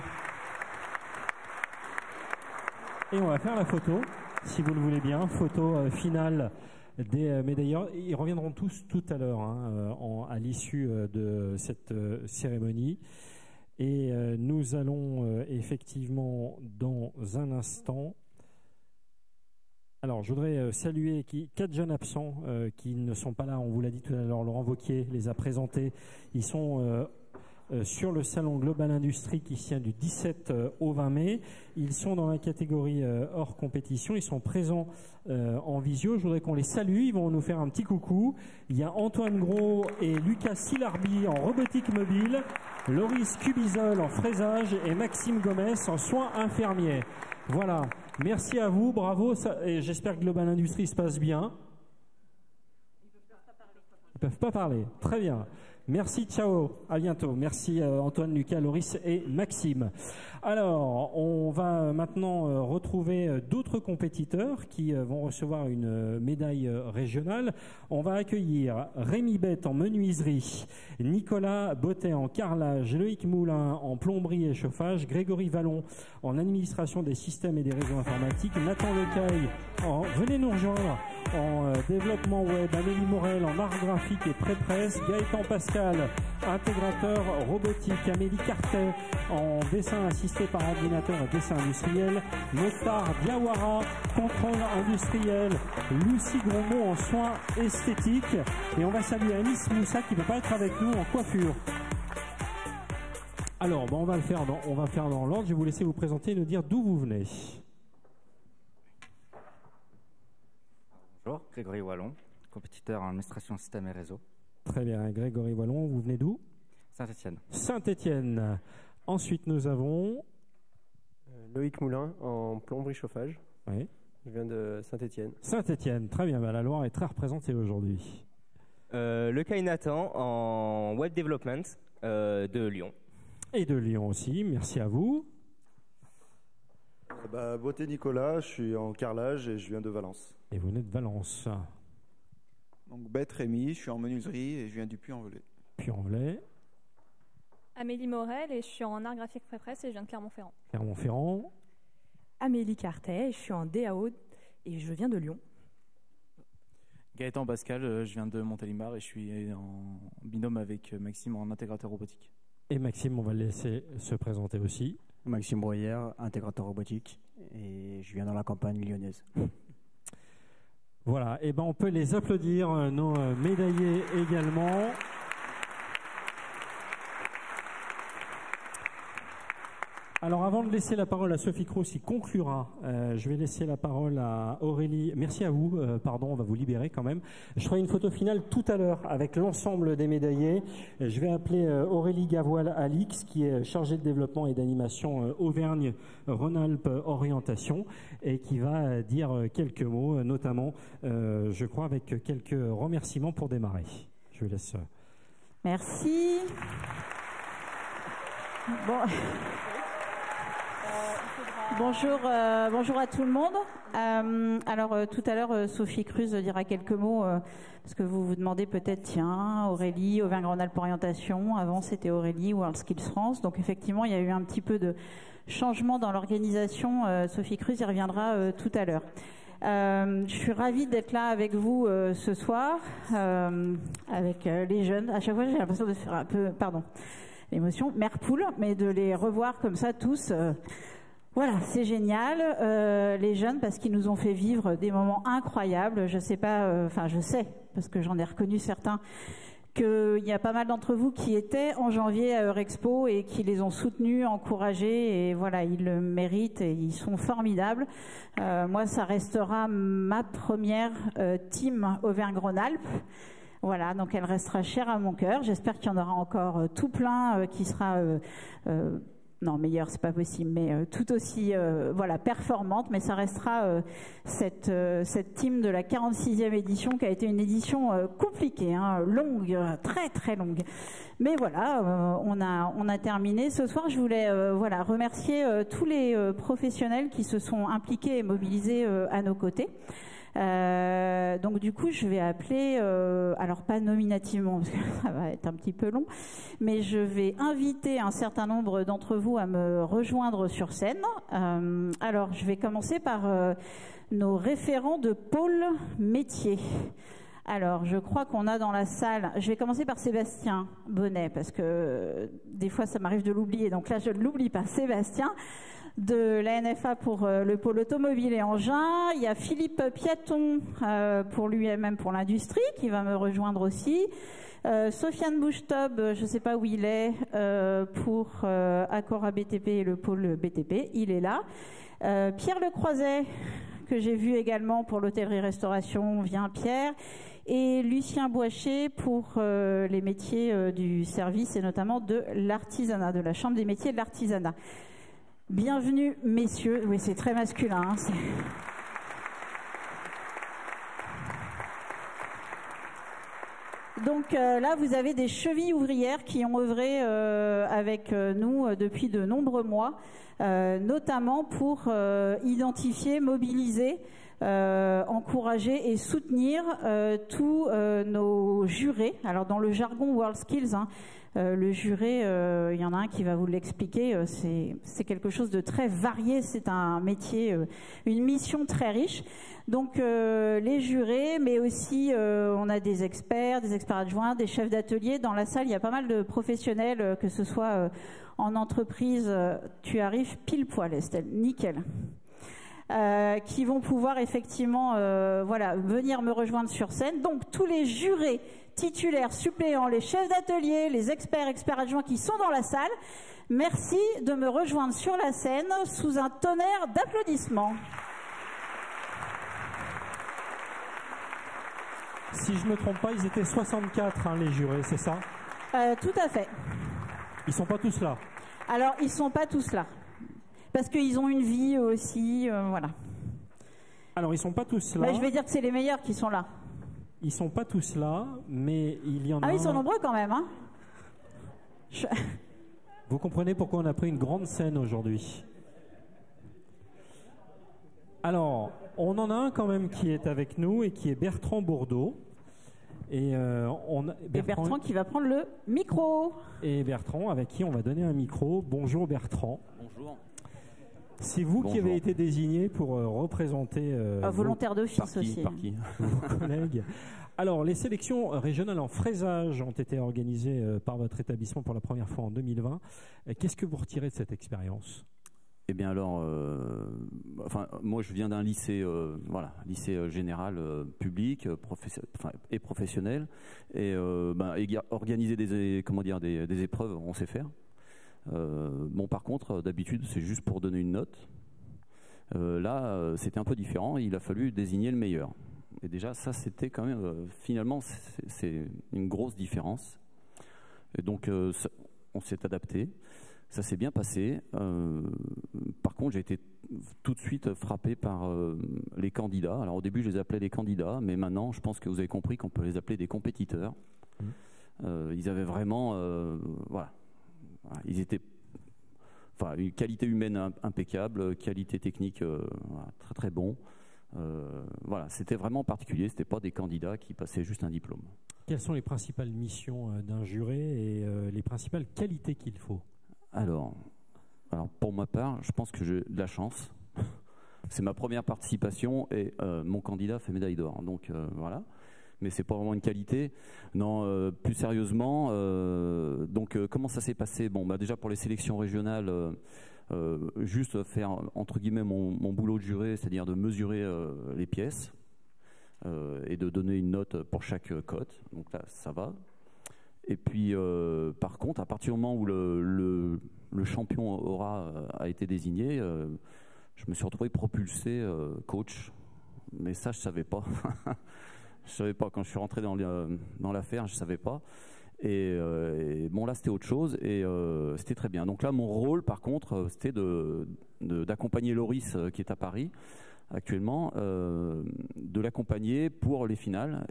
Et on va faire la photo, si vous le voulez bien, photo finale des médailleurs. Ils reviendront tous tout à l'heure à l'issue de cette cérémonie. Et nous allons effectivement dans un instant. Alors, je voudrais saluer 4 jeunes absents qui ne sont pas là. On vous l'a dit tout à l'heure, Laurent Wauquiez les a présentés. Ils sont sur le salon Global Industrie qui se tient du 17 au 20 mai. Ils sont dans la catégorie hors compétition. Ils sont présents en visio. Je voudrais qu'on les salue. Ils vont nous faire un petit coucou. Il y a Antoine Gros et Lucas Silarbi en robotique mobile, Loris Cubizol en fraisage et Maxime Gomez en soins infirmiers. Voilà. Merci à vous. Bravo. Et j'espère que Global Industrie se passe bien. Ils peuvent pas parler. Très bien. Merci, ciao, à bientôt. Merci Antoine, Lucas, Loris et Maxime. Alors, on va maintenant retrouver d'autres compétiteurs qui vont recevoir une médaille régionale. On va accueillir Rémi Bette en menuiserie, Nicolas Bottet en carrelage, Loïc Moulin en plomberie et chauffage, Grégory Vallon en administration des systèmes et des réseaux informatiques, Nathan Lecaille venez nous rejoindre en développement web, Amélie Morel en art graphique et pré-presse, Gaëtan Pascal, intégrateur robotique, Amélie Cartet en dessin assisté par ordinateur et dessin industriel, Mokhtar Diawara, contrôle industriel, Lucie Gromont en soins esthétiques, et on va saluer Anis Moussa qui ne peut pas être avec nous en coiffure. Alors, on va faire dans l'ordre. Je vais vous laisser vous présenter et nous dire d'où vous venez. Bonjour, Grégory Wallon, compétiteur en administration système et réseau. Très bien, Grégory Wallon, vous venez d'où? Saint-Étienne. Saint-Étienne. Ensuite, nous avons Loïc Moulin en plomberie chauffage. Oui. Je viens de Saint-Étienne. Saint-Étienne, très bien. La Loire est très représentée aujourd'hui. Lecaille Nathan en web development de Lyon. Et de Lyon aussi, merci à vous. Beauté Nicolas, je suis en carrelage et je viens de Valence. Et vous venez de Valence. Donc Bette Rémi, je suis en menuiserie et je viens du Puy-en-Velay. Puy-en-Velay. Amélie Morel et je suis en art graphique pré-presse et je viens de Clermont-Ferrand. Clermont-Ferrand. Amélie Cartet, je suis en DAO et je viens de Lyon. Gaëtan Pascal, je viens de Montélimar et je suis en binôme avec Maxime en intégrateur robotique. Et Maxime, on va le laisser se présenter aussi. Maxime Bruyère, intégrateur robotique, et je viens dans la campagne lyonnaise. Voilà, et ben on peut les applaudir, nos médaillés également. Alors avant de laisser la parole à Sophie Crous, qui conclura, je vais laisser la parole à Aurélie. Merci à vous, pardon, on va vous libérer quand même. Je ferai une photo finale tout à l'heure avec l'ensemble des médaillés. Je vais appeler Aurélie Gavoil-Alix, qui est chargée de développement et d'animation Auvergne-Rhône-Alpes Orientation, et qui va dire quelques mots, notamment, je crois, avec quelques remerciements pour démarrer. Je vous laisse. Merci. Bon. Bonjour à tout le monde. Alors tout à l'heure, Sophie Cruz dira quelques mots parce que vous vous demandez peut-être, tiens, Aurélie, Auvergne-Rhône-Alpes Orientation. Avant, c'était Aurélie, WorldSkills France. Donc effectivement, il y a eu un petit peu de changement dans l'organisation. Sophie Cruz y reviendra tout à l'heure. Je suis ravie d'être là avec vous ce soir, avec les jeunes. À chaque fois, j'ai l'impression de faire un peu, pardon, l'émotion, mère poule, mais de les revoir comme ça tous. Voilà, c'est génial, les jeunes, parce qu'ils nous ont fait vivre des moments incroyables. Je sais pas, je sais, parce que j'en ai reconnu certains, qu'il y a pas mal d'entre vous qui étaient en janvier à Eurexpo et qui les ont soutenus, encouragés, et voilà, ils le méritent et ils sont formidables. Moi, ça restera ma première team Auvergne-Rhône-Alpes. Voilà, donc elle restera chère à mon cœur. J'espère qu'il y en aura encore tout plein qui sera... non, meilleure, c'est pas possible, mais tout aussi performante. Mais ça restera cette team de la 46e édition qui a été une édition compliquée, longue, très très longue. Mais voilà, on a terminé. Ce soir, je voulais remercier tous les professionnels qui se sont impliqués et mobilisés à nos côtés. Donc du coup, je vais appeler, alors pas nominativement parce que ça va être un petit peu long, mais je vais inviter un certain nombre d'entre vous à me rejoindre sur scène. Alors, je vais commencer par nos référents de pôle métier. Alors, je crois qu'on a dans la salle, je vais commencer par Sébastien Bonnet, parce que des fois ça m'arrive de l'oublier, donc là je ne l'oublie pas. Sébastien de la NFA pour le pôle automobile et engins. Il y a Philippe Piaton pour lui-même pour l'industrie qui va me rejoindre aussi. Sofiane Bouchtob, je ne sais pas où il est, pour Accora BTP et le pôle BTP, il est là. Pierre Lecroiset, que j'ai vu également pour l'hôtellerie-restauration, vient Pierre. Et Lucien Boischer pour les métiers du service et notamment de l'artisanat, de la Chambre des métiers de l'artisanat. Bienvenue, messieurs. Oui, c'est très masculin. Donc là, vous avez des chevilles ouvrières qui ont œuvré avec nous depuis de nombreux mois, notamment pour identifier, mobiliser, encourager et soutenir tous nos jurés. Alors dans le jargon WorldSkills, le juré, il y en a un qui va vous l'expliquer, c'est quelque chose de très varié, c'est un métier, une mission très riche. Donc les jurés, mais aussi on a des experts adjoints, des chefs d'atelier. Dans la salle, il y a pas mal de professionnels, que ce soit en entreprise, tu arrives pile poil Estelle, nickel. Qui vont pouvoir effectivement venir me rejoindre sur scène. Donc tous les jurés titulaires, suppléants, les chefs d'atelier, les experts adjoints qui sont dans la salle, merci de me rejoindre sur la scène sous un tonnerre d'applaudissements. Si je ne me trompe pas, ils étaient 64 les jurés, c'est ça? Tout à fait. Ils sont pas tous là? Alors ils sont pas tous là. Parce qu'ils ont une vie aussi, voilà. Alors, ils sont pas tous là. Je vais dire que c'est les meilleurs qui sont là. Ils sont pas tous là, mais il y en a... Ah oui, ils sont nombreux quand même. Vous comprenez pourquoi on a pris une grande scène aujourd'hui. Alors, on en a un quand même qui est avec nous et qui est Bertrand Bourdeau. Et Bertrand qui va prendre le micro. Et Bertrand avec qui on va donner un micro. Bonjour Bertrand. Bonjour. C'est vous qui avez été désigné pour représenter volontaire d'office aussi. Par qui vos collègues. Alors, les sélections régionales en fraisage ont été organisées par votre établissement pour la première fois en 2020. Qu'est-ce que vous retirez de cette expérience ? Eh bien alors, moi je viens d'un lycée, lycée général public et professionnel, et organiser des épreuves, on sait faire. Par contre, d'habitude c'est juste pour donner une note. Là, c'était un peu différent. Il a fallu désigner le meilleur. Et déjà, ça c'était quand même, finalement, c'est une grosse différence. Et donc, on s'est adapté. Ça s'est bien passé. Par contre, j'ai été tout de suite frappé par les candidats. Alors au début, je les appelais les candidats, mais maintenant, je pense que vous avez compris qu'on peut les appeler des compétiteurs. Ils avaient vraiment, ils étaient, une qualité humaine impeccable, qualité technique très très bon. C'était vraiment particulier. C'était pas des candidats qui passaient juste un diplôme. Quelles sont les principales missions d'un juré et les principales qualités qu'il faut ? Alors, pour ma part, je pense que j'ai de la chance. C'est ma première participation et mon candidat fait médaille d'or. Donc voilà, mais c'est pas vraiment une qualité. Non, plus sérieusement, comment ça s'est passé ? Déjà pour les sélections régionales, juste faire entre guillemets mon boulot de juré, c'est-à-dire de mesurer les pièces et de donner une note pour chaque cote. Donc là, ça va. Et puis, par contre, à partir du moment où le champion a été désigné, je me suis retrouvé propulsé coach. Mais ça, je savais pas. Je savais pas. Quand je suis rentré dans l'affaire, je savais pas. Et là, c'était autre chose et c'était très bien. Donc là, mon rôle, par contre, c'était d'accompagner Loris, qui est à Paris actuellement, de l'accompagner pour les finales.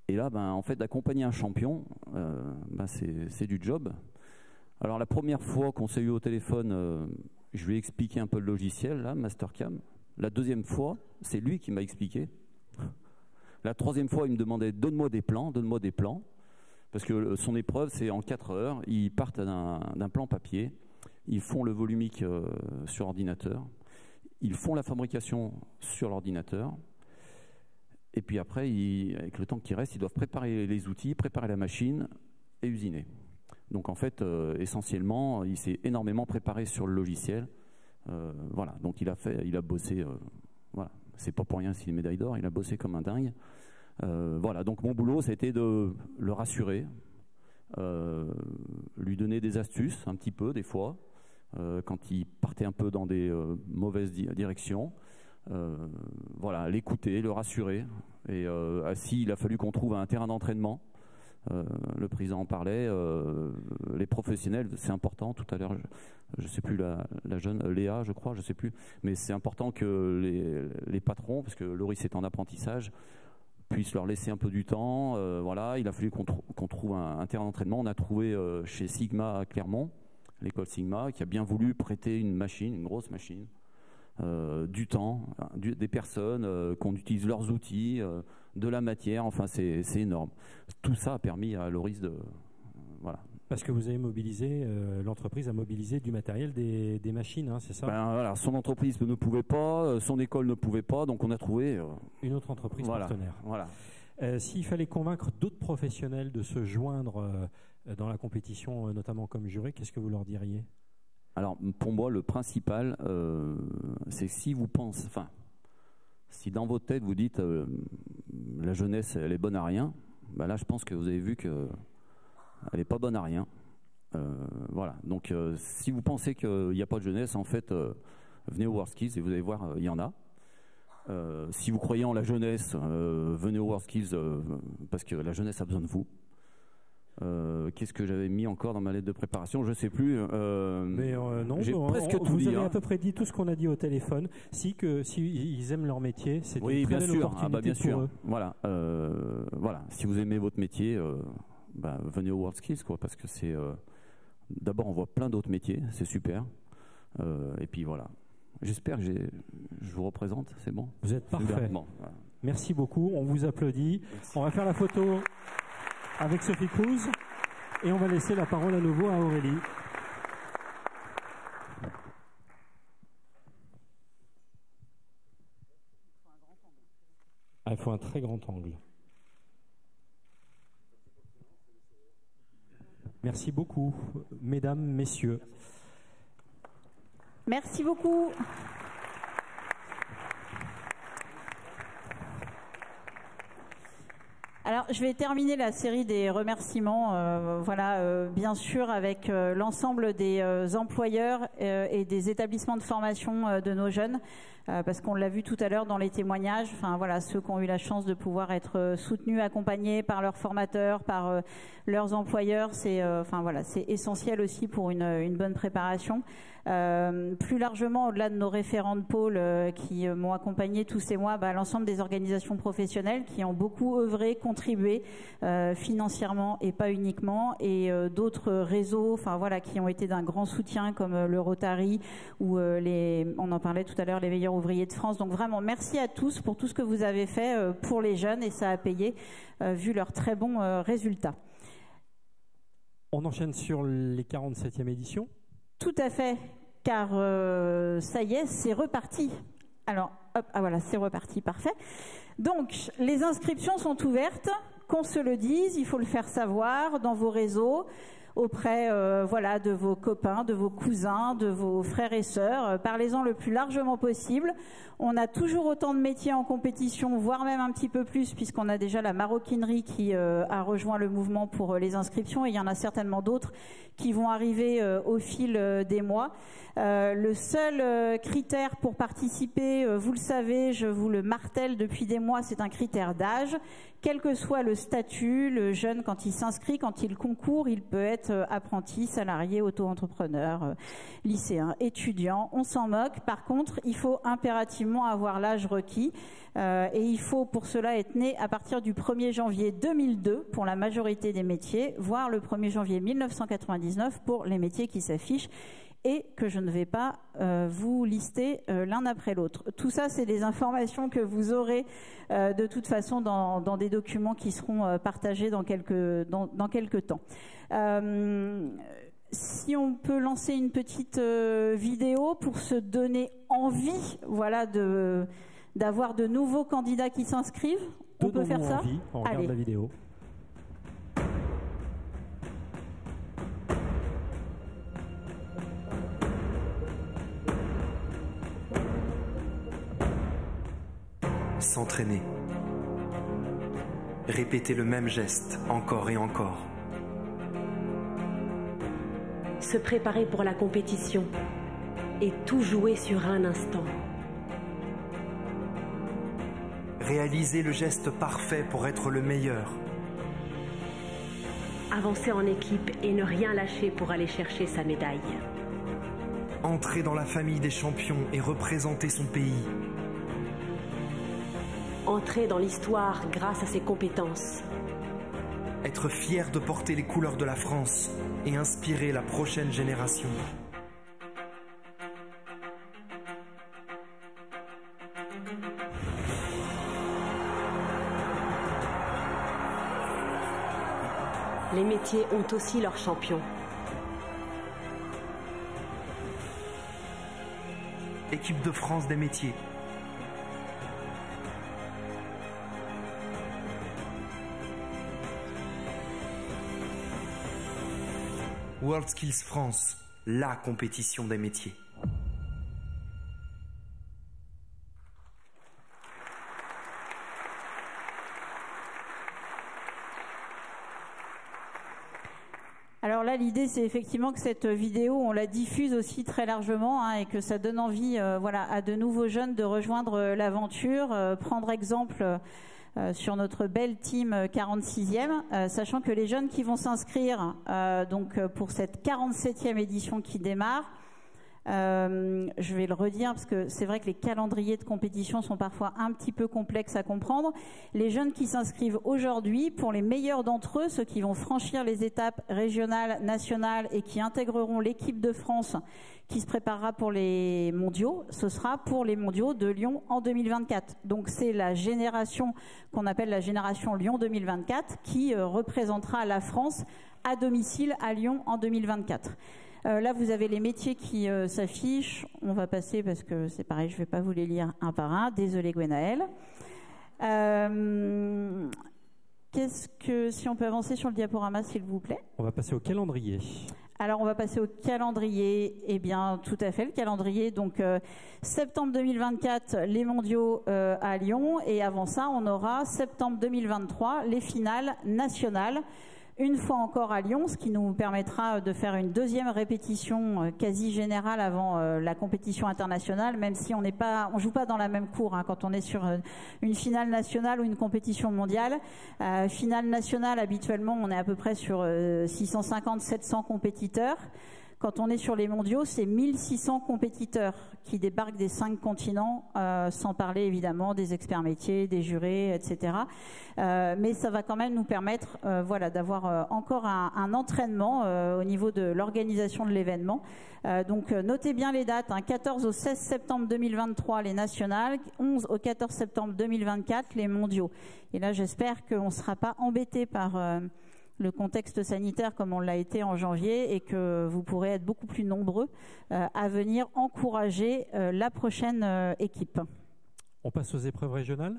Et là, en fait, d'accompagner un champion, c'est du job. Alors, la première fois qu'on s'est eu au téléphone, je lui ai expliqué un peu le logiciel, là, Mastercam. La deuxième fois, c'est lui qui m'a expliqué. La troisième fois, il me demandait « donne-moi des plans ». Parce que son épreuve, c'est en 4 heures. Ils partent d'un plan papier. Ils font le volumique sur ordinateur. Ils font la fabrication sur l'ordinateur. Et puis après, avec le temps qui reste, ils doivent préparer les outils, préparer la machine et usiner. Donc en fait, essentiellement, il s'est énormément préparé sur le logiciel. Donc il a bossé. C'est pas pour rien s'il est médaille d'or. Il a bossé comme un dingue. Donc mon boulot, ça a été de le rassurer, lui donner des astuces un petit peu des fois, quand il partait un peu dans des mauvaises directions. L'écouter, le rassurer. Et s'il a fallu qu'on trouve un terrain d'entraînement, le président en parlait, les professionnels, c'est important. Tout à l'heure, je sais plus, la jeune Léa, je crois, je sais plus, mais c'est important que les patrons, parce que Loris est en apprentissage, puissent leur laisser un peu du temps. Il a fallu qu'on trouve un terrain d'entraînement. On a trouvé chez Sigma à Clermont, l'école Sigma, qui a bien voulu prêter une grosse machine. Du temps, des personnes, qu'on utilise leurs outils, de la matière, c'est énorme. Tout ça a permis à Loris de... Parce que vous avez mobilisé, l'entreprise a mobilisé du matériel, des machines, c'est ça ? Son entreprise ne pouvait pas, son école ne pouvait pas, donc on a trouvé... une autre entreprise partenaire. S'il fallait convaincre d'autres professionnels de se joindre dans la compétition, notamment comme juré, qu'est-ce que vous leur diriez ? Alors, pour moi, le principal, c'est que si vous pensez, si dans votre tête vous dites la jeunesse, elle est bonne à rien, là, je pense que vous avez vu qu'elle n'est pas bonne à rien. Donc, si vous pensez qu'il n'y a pas de jeunesse, en fait, venez au WorldSkills et vous allez voir, il y en a. Si vous croyez en la jeunesse, venez au WorldSkills parce que la jeunesse a besoin de vous. Qu'est-ce que j'avais mis encore dans ma lettre de préparation ? Je ne sais plus. Non, j'ai presque tout vous dit. Avez à peu près dit tout ce qu'on a dit au téléphone. Si ils aiment leur métier, c'est une très belle opportunité pour eux. Si vous aimez votre métier, venez au WorldSkills, parce que c'est d'abord on voit plein d'autres métiers, c'est super. Et puis voilà. J'espère que je vous représente, c'est bon. Vous êtes parfait. Bon, Merci beaucoup. On vous applaudit. On va faire la photo avec Sophie Cruz et on va laisser la parole à nouveau à Aurélie. il faut un très grand angle. Merci beaucoup, mesdames, messieurs. Merci beaucoup. Alors, je vais terminer la série des remerciements, bien sûr, avec l'ensemble des employeurs et des établissements de formation de nos jeunes, parce qu'on l'a vu tout à l'heure dans les témoignages. Ceux qui ont eu la chance de pouvoir être soutenus, accompagnés par leurs formateurs, par leurs employeurs, c'est essentiel aussi pour une bonne préparation. Plus largement, au-delà de nos référents de pôle qui m'ont accompagné tous ces mois, l'ensemble des organisations professionnelles qui ont beaucoup œuvré, contribué financièrement et pas uniquement, et d'autres réseaux, qui ont été d'un grand soutien comme le Rotary ou on en parlait tout à l'heure, les meilleurs ouvriers de France. Donc vraiment, merci à tous pour tout ce que vous avez fait pour les jeunes, et ça a payé vu leurs très bons résultats. On enchaîne sur les 47e éditions. Tout à fait, car ça y est, c'est reparti. Alors, hop, voilà, c'est reparti, parfait. Donc, les inscriptions sont ouvertes, qu'on se le dise, il faut le faire savoir dans vos réseaux, auprès de vos copains, de vos cousins, de vos frères et sœurs. Parlez-en le plus largement possible. On a toujours autant de métiers en compétition, voire même un petit peu plus, puisqu'on a déjà la maroquinerie qui a rejoint le mouvement pour les inscriptions, et il y en a certainement d'autres qui vont arriver au fil des mois. Le seul critère pour participer, vous le savez, je vous le martèle depuis des mois, c'est un critère d'âge. Quel que soit le statut, le jeune, quand il s'inscrit, quand il concourt, il peut être apprenti, salarié, auto-entrepreneur, lycéen, étudiant. On s'en moque. Par contre, il faut impérativement avoir l'âge requis. Et il faut pour cela être né à partir du 1er janvier 2002 pour la majorité des métiers, voire le 1er janvier 1999 pour les métiers qui s'affichent et que je ne vais pas vous lister l'un après l'autre. Tout ça, c'est des informations que vous aurez de toute façon dans des documents qui seront partagés dans quelques temps. Si on peut lancer une petite vidéo pour se donner envie, d'avoir de nouveaux candidats qui s'inscrivent. On peut faire ça ? On regarde la vidéo. S'entraîner. Répéter le même geste encore et encore. Se préparer pour la compétition et tout jouer sur un instant. Réaliser le geste parfait pour être le meilleur. Avancer en équipe et ne rien lâcher pour aller chercher sa médaille. Entrer dans la famille des champions et représenter son pays. Entrer dans l'histoire grâce à ses compétences. Être fier de porter les couleurs de la France et inspirer la prochaine génération. Les métiers ont aussi leurs champions. Équipe de France des métiers. WorldSkills France, la compétition des métiers. Alors là, l'idée, c'est effectivement que cette vidéo, on la diffuse aussi très largement et que ça donne envie à de nouveaux jeunes de rejoindre l'aventure, prendre exemple sur notre belle team 46e, sachant que les jeunes qui vont s'inscrire pour cette 47e édition qui démarre, je vais le redire parce que c'est vrai que les calendriers de compétition sont parfois un petit peu complexes à comprendre. Les jeunes qui s'inscrivent aujourd'hui, pour les meilleurs d'entre eux, ceux qui vont franchir les étapes régionales, nationales et qui intégreront l'équipe de France qui se préparera pour les mondiaux, ce sera pour les mondiaux de Lyon en 2024. Donc c'est la génération qu'on appelle la génération Lyon 2024 qui représentera la France à domicile à Lyon en 2024. Là, vous avez les métiers qui s'affichent. On va passer parce que c'est pareil, je ne vais pas vous les lire un par un. Désolée, Gwenaëlle. Qu'est-ce que, si on peut avancer sur le diaporama, s'il vous plaît. On va passer au calendrier. Alors, on va passer au calendrier. Eh bien, tout à fait, le calendrier. Donc, septembre 2024, les mondiaux à Lyon. Et avant ça, on aura septembre 2023, les finales nationales. Une fois encore à Lyon, ce qui nous permettra de faire une deuxième répétition quasi générale avant la compétition internationale, même si on joue pas dans la même cour hein, quand on est sur une finale nationale ou une compétition mondiale. Finale nationale, habituellement, on est à peu près sur 650-700 compétiteurs. Quand on est sur les mondiaux, c'est 1600 compétiteurs qui débarquent des 5 continents, sans parler évidemment des experts métiers, des jurés, etc. Mais ça va quand même nous permettre d'avoir encore un entraînement au niveau de l'organisation de l'événement. Donc notez bien les dates, 14 au 16 septembre 2023 les nationales, 11 au 14 septembre 2024 les mondiaux. Et là j'espère qu'on ne sera pas embêté par le contexte sanitaire comme on l'a été en janvier et que vous pourrez être beaucoup plus nombreux à venir encourager la prochaine équipe. On passe aux épreuves régionales ?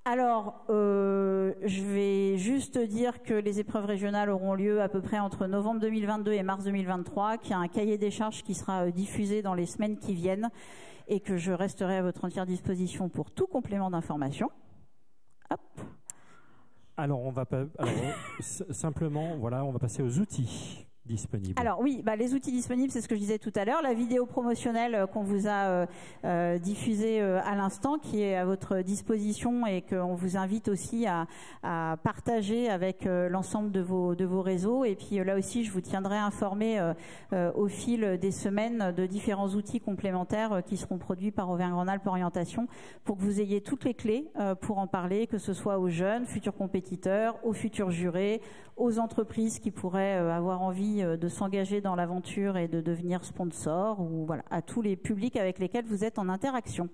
Alors, je vais juste dire que les épreuves régionales auront lieu à peu près entre novembre 2022 et mars 2023, qu'il y a un cahier des charges qui sera diffusé dans les semaines qui viennent et que je resterai à votre entière disposition pour tout complément d'information. Hop. Alors, simplement, on va passer aux outils disponibles. Alors oui, les outils disponibles, c'est ce que je disais tout à l'heure. La vidéo promotionnelle qu'on vous a diffusée à l'instant, qui est à votre disposition et qu'on vous invite aussi à partager avec l'ensemble de vos réseaux. Et puis là aussi, je vous tiendrai informé au fil des semaines de différents outils complémentaires qui seront produits par Auvergne-Rhône-Alpes Orientation pour que vous ayez toutes les clés pour en parler, que ce soit aux jeunes, futurs compétiteurs, aux futurs jurés, aux entreprises qui pourraient avoir envie de s'engager dans l'aventure et de devenir sponsor, ou à tous les publics avec lesquels vous êtes en interaction.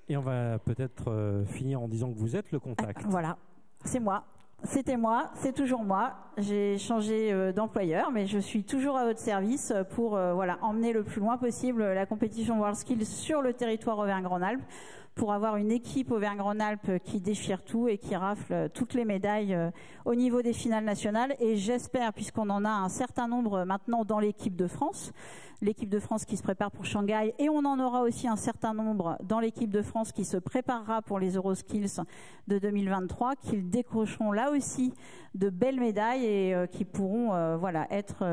Et on va peut-être finir en disant que vous êtes le contact. Voilà, c'est moi. C'était moi, c'est toujours moi. J'ai changé d'employeur, mais je suis toujours à votre service pour emmener le plus loin possible la compétition WorldSkills sur le territoire Auvergne-Rhône-Alpes, pour avoir une équipe Auvergne-Rhône-Alpes qui déchire tout et qui rafle toutes les médailles au niveau des finales nationales. Et j'espère, puisqu'on en a un certain nombre maintenant dans l'équipe de France qui se prépare pour Shanghai, et on en aura aussi un certain nombre dans l'équipe de France qui se préparera pour les Euroskills de 2023, qu'ils décrocheront là aussi de belles médailles et qui pourront être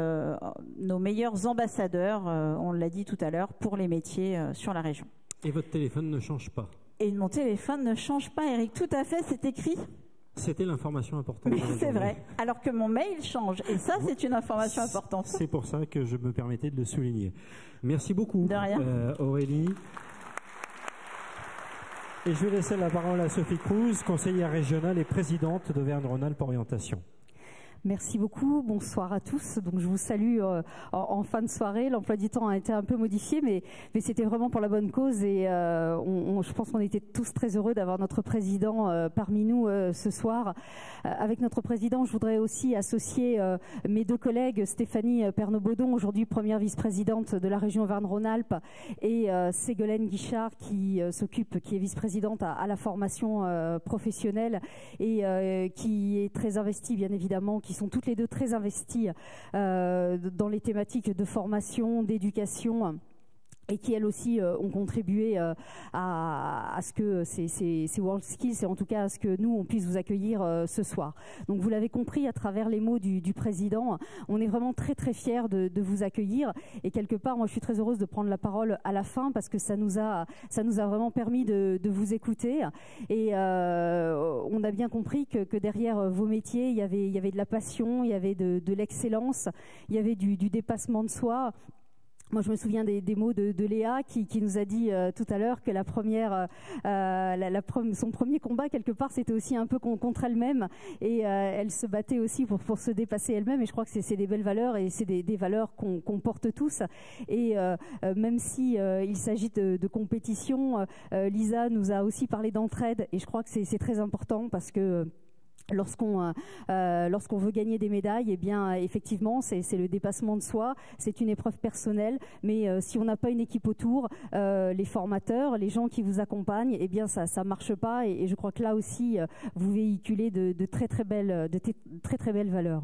nos meilleurs ambassadeurs, on l'a dit tout à l'heure, pour les métiers sur la région. Et votre téléphone ne change pas? Et mon téléphone ne change pas, Eric. Tout à fait, c'est écrit. C'était l'information importante. Oui, c'est vrai. Alors que mon mail change. Et ça, c'est une information importante. C'est pour ça que je me permettais de le souligner. Merci beaucoup, de rien. Aurélie. Et je vais laisser la parole à Sophie Cruz, conseillère régionale et présidente d'Auvergne-Rhône-Alpes Orientation. Merci beaucoup, bonsoir à tous. Donc je vous salue en fin de soirée. L'emploi du temps a été un peu modifié, mais c'était vraiment pour la bonne cause et je pense qu'on était tous très heureux d'avoir notre président parmi nous ce soir. Avec notre président, je voudrais aussi associer mes deux collègues, Stéphanie Pernot-Baudon, aujourd'hui première vice-présidente de la région Auvergne-Rhône-Alpes, et Ségolène Guichard qui est vice-présidente à la formation professionnelle et qui est très investie bien évidemment, qui sont toutes les deux très investies dans les thématiques de formation, d'éducation, et qui elles aussi ont contribué à ce que ces WorldSkills, et en tout cas à ce que nous on puisse vous accueillir ce soir. Donc vous l'avez compris à travers les mots du président, on est vraiment très très fiers de vous accueillir, et quelque part moi je suis très heureuse de prendre la parole à la fin parce que ça nous a vraiment permis de vous écouter, et on a bien compris que derrière vos métiers il y avait de la passion, il y avait de l'excellence, il y avait du dépassement de soi. Moi, je me souviens des mots de Léa qui nous a dit tout à l'heure que son premier combat, quelque part, c'était aussi un peu contre elle-même, et elle se battait aussi pour se dépasser elle-même, et je crois que c'est des belles valeurs, et c'est des valeurs qu'on porte tous, et même si il s'agit de compétition, Lisa nous a aussi parlé d'entraide, et je crois que c'est très important parce que Lorsqu'on veut gagner des médailles, eh bien effectivement c'est le dépassement de soi, c'est une épreuve personnelle, mais si on n'a pas une équipe autour, les formateurs, les gens qui vous accompagnent, eh bien ça marche pas, et je crois que là aussi vous véhiculez de très belles valeurs.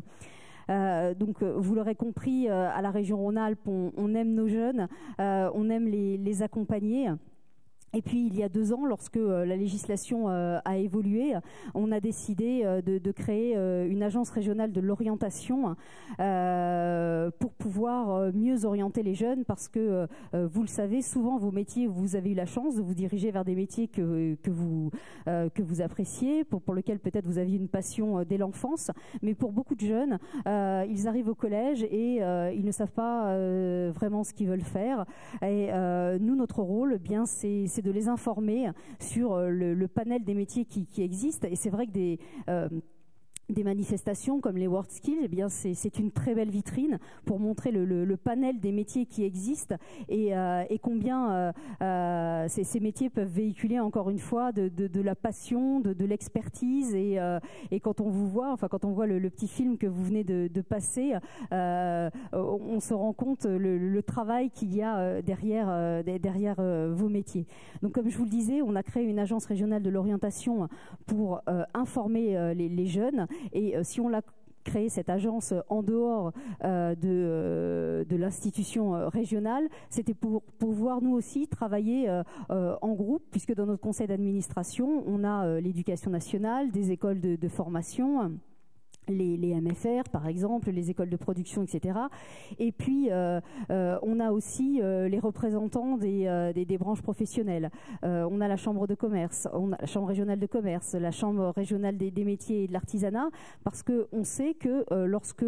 Donc vous l'aurez compris, à la région Rhône-Alpes, on aime nos jeunes, on aime les accompagner. Et puis il y a 2 ans, lorsque la législation a évolué, on a décidé de créer une agence régionale de l'orientation pour pouvoir mieux orienter les jeunes, parce que vous le savez, souvent vos métiers, vous avez eu la chance de vous diriger vers des métiers que vous appréciez, pour lesquels peut-être vous aviez une passion dès l'enfance, mais pour beaucoup de jeunes, ils arrivent au collège et ils ne savent pas vraiment ce qu'ils veulent faire. Et nous, notre rôle, bien, c'est de les informer sur le panel des métiers qui existent. Et c'est vrai que des manifestations comme les WorldSkills, eh bien c'est une très belle vitrine pour montrer le panel des métiers qui existent et combien ces métiers peuvent véhiculer, encore une fois, de la passion, de l'expertise, et quand on vous voit, enfin quand on voit le petit film que vous venez de passer, on se rend compte le travail qu'il y a derrière vos métiers. Donc comme je vous le disais, on a créé une agence régionale de l'orientation pour informer les jeunes. Et si on l'a créé, cette agence, en dehors de l'institution régionale, c'était pour pouvoir nous aussi travailler en groupe, puisque dans notre conseil d'administration, on a l'éducation nationale, des écoles de formation, les MFR par exemple, les écoles de production, etc. Et puis on a aussi les représentants des branches professionnelles. On a la chambre de commerce, on a la chambre régionale de commerce, la chambre régionale des métiers et de l'artisanat, parce que on sait que lorsque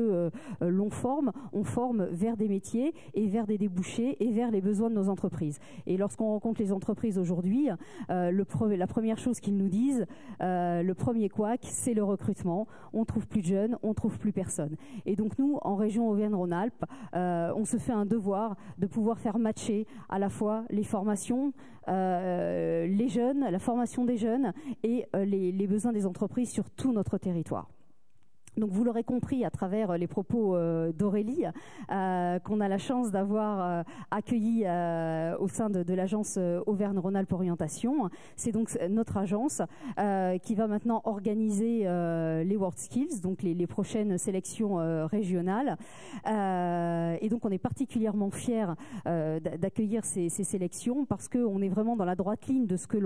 l'on forme, on forme vers des métiers et vers des débouchés et vers les besoins de nos entreprises. Et lorsqu'on rencontre les entreprises aujourd'hui, la première chose qu'ils nous disent, le premier couac, c'est le recrutement. On trouve plus de jeunes, on trouve plus personne. Et donc nous, en région Auvergne-Rhône-Alpes, on se fait un devoir de pouvoir faire matcher à la fois les formations, les jeunes, la formation des jeunes et les besoins des entreprises sur tout notre territoire. Donc vous l'aurez compris à travers les propos d'Aurélie, qu'on a la chance d'avoir accueilli au sein de l'agence Auvergne-Rhône-Alpes Orientation. C'est donc notre agence qui va maintenant organiser les WorldSkills, donc les prochaines sélections régionales. Et donc on est particulièrement fiers d'accueillir ces sélections, parce qu'on est vraiment dans la droite ligne de ce que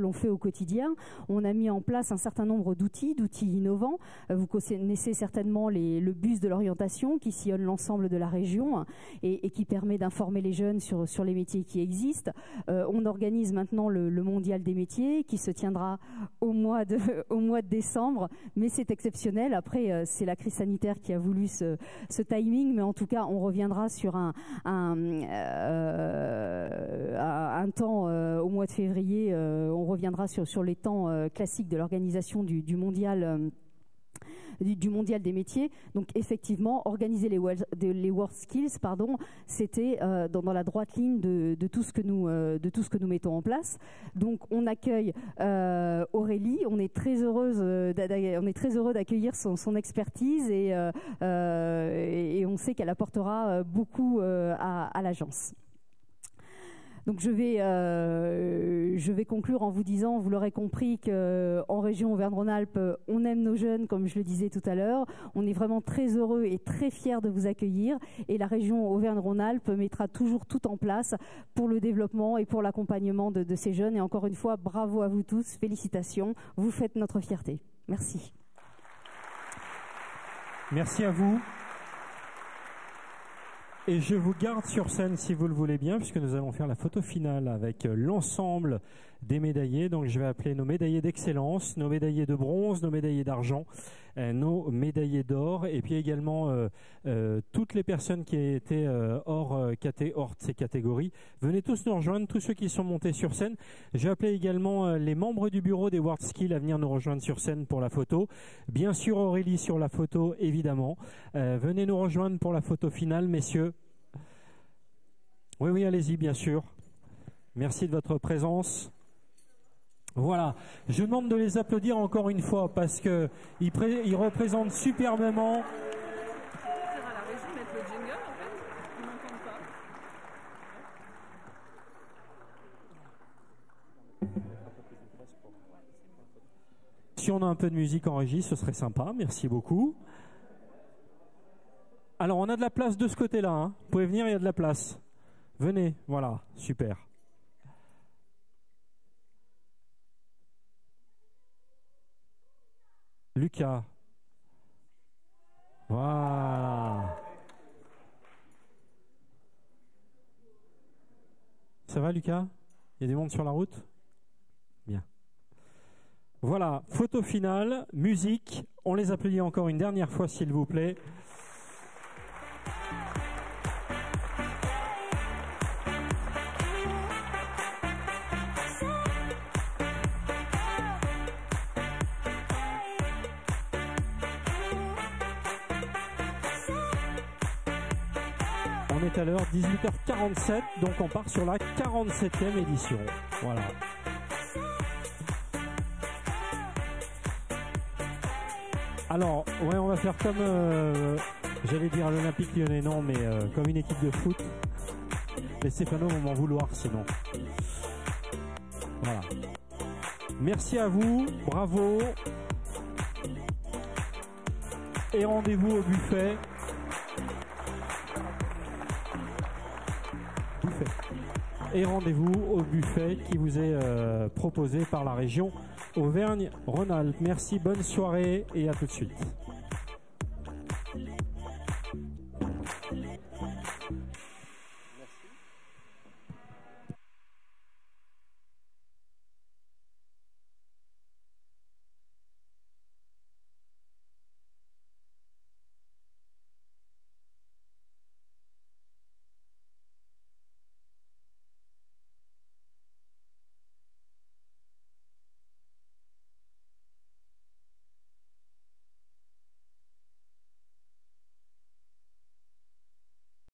l'on fait au quotidien. On a mis en place un certain nombre d'outils innovants. Vous connaissez certainement le bus de l'orientation qui sillonne l'ensemble de la région et qui permet d'informer les jeunes sur les métiers qui existent. On organise maintenant le mondial des métiers qui se tiendra au mois de décembre, mais c'est exceptionnel. Après, c'est la crise sanitaire qui a voulu ce timing, mais en tout cas, on reviendra sur un temps au mois de février. On reviendra sur les temps classiques de l'organisation du mondial. Du mondial des métiers. Donc effectivement, organiser les WorldSkills, c'était dans la droite ligne de tout ce que nous mettons en place. Donc on accueille Aurélie. On est très heureux d'accueillir son expertise et on sait qu'elle apportera beaucoup à l'agence. Donc je vais conclure en vous disant, vous l'aurez compris, qu'en région Auvergne-Rhône-Alpes, on aime nos jeunes, comme je le disais tout à l'heure. On est vraiment très heureux et très fiers de vous accueillir. Et la région Auvergne-Rhône-Alpes mettra toujours tout en place pour le développement et pour l'accompagnement de ces jeunes. Et encore une fois, bravo à vous tous, félicitations. Vous faites notre fierté. Merci. Merci à vous. Et je vous garde sur scène si vous le voulez bien, puisque nous allons faire la photo finale avec l'ensemble des médaillés. Donc je vais appeler nos médaillés d'excellence, nos médaillés de bronze, nos médaillés d'argent, nos médaillés d'or, et puis également toutes les personnes qui étaient hors de ces catégories. Venez tous nous rejoindre, tous ceux qui sont montés sur scène. Je vais appeler également les membres du bureau des WorldSkills à venir nous rejoindre sur scène pour la photo. Bien sûr Aurélie sur la photo, évidemment. Venez nous rejoindre pour la photo finale, messieurs. Oui, allez-y, bien sûr. Merci de votre présence. Voilà, je demande de les applaudir encore une fois parce qu'ils ils représentent superbement. Si on a un peu de musique en régie, ce serait sympa, merci beaucoup. Alors on a de la place de ce côté-là, hein. Vous pouvez venir, il y a de la place. Venez, voilà, super. Lucas. Voilà. Ça va Lucas? Il y a des mondes sur la route? Bien. Voilà, photo finale, musique. On les applaudit encore une dernière fois s'il vous plaît. On est à l'heure 18h47, donc on part sur la 47e édition. Voilà. Alors, ouais, on va faire comme, j'allais dire à l'Olympique Lyonnais, non, mais comme une équipe de foot. Les Stéphano vont m'en vouloir sinon. Voilà. Merci à vous, bravo. Et rendez-vous au buffet. Et rendez-vous au buffet qui vous est proposé par la région Auvergne-Rhône-Alpes. Merci, bonne soirée et à tout de suite.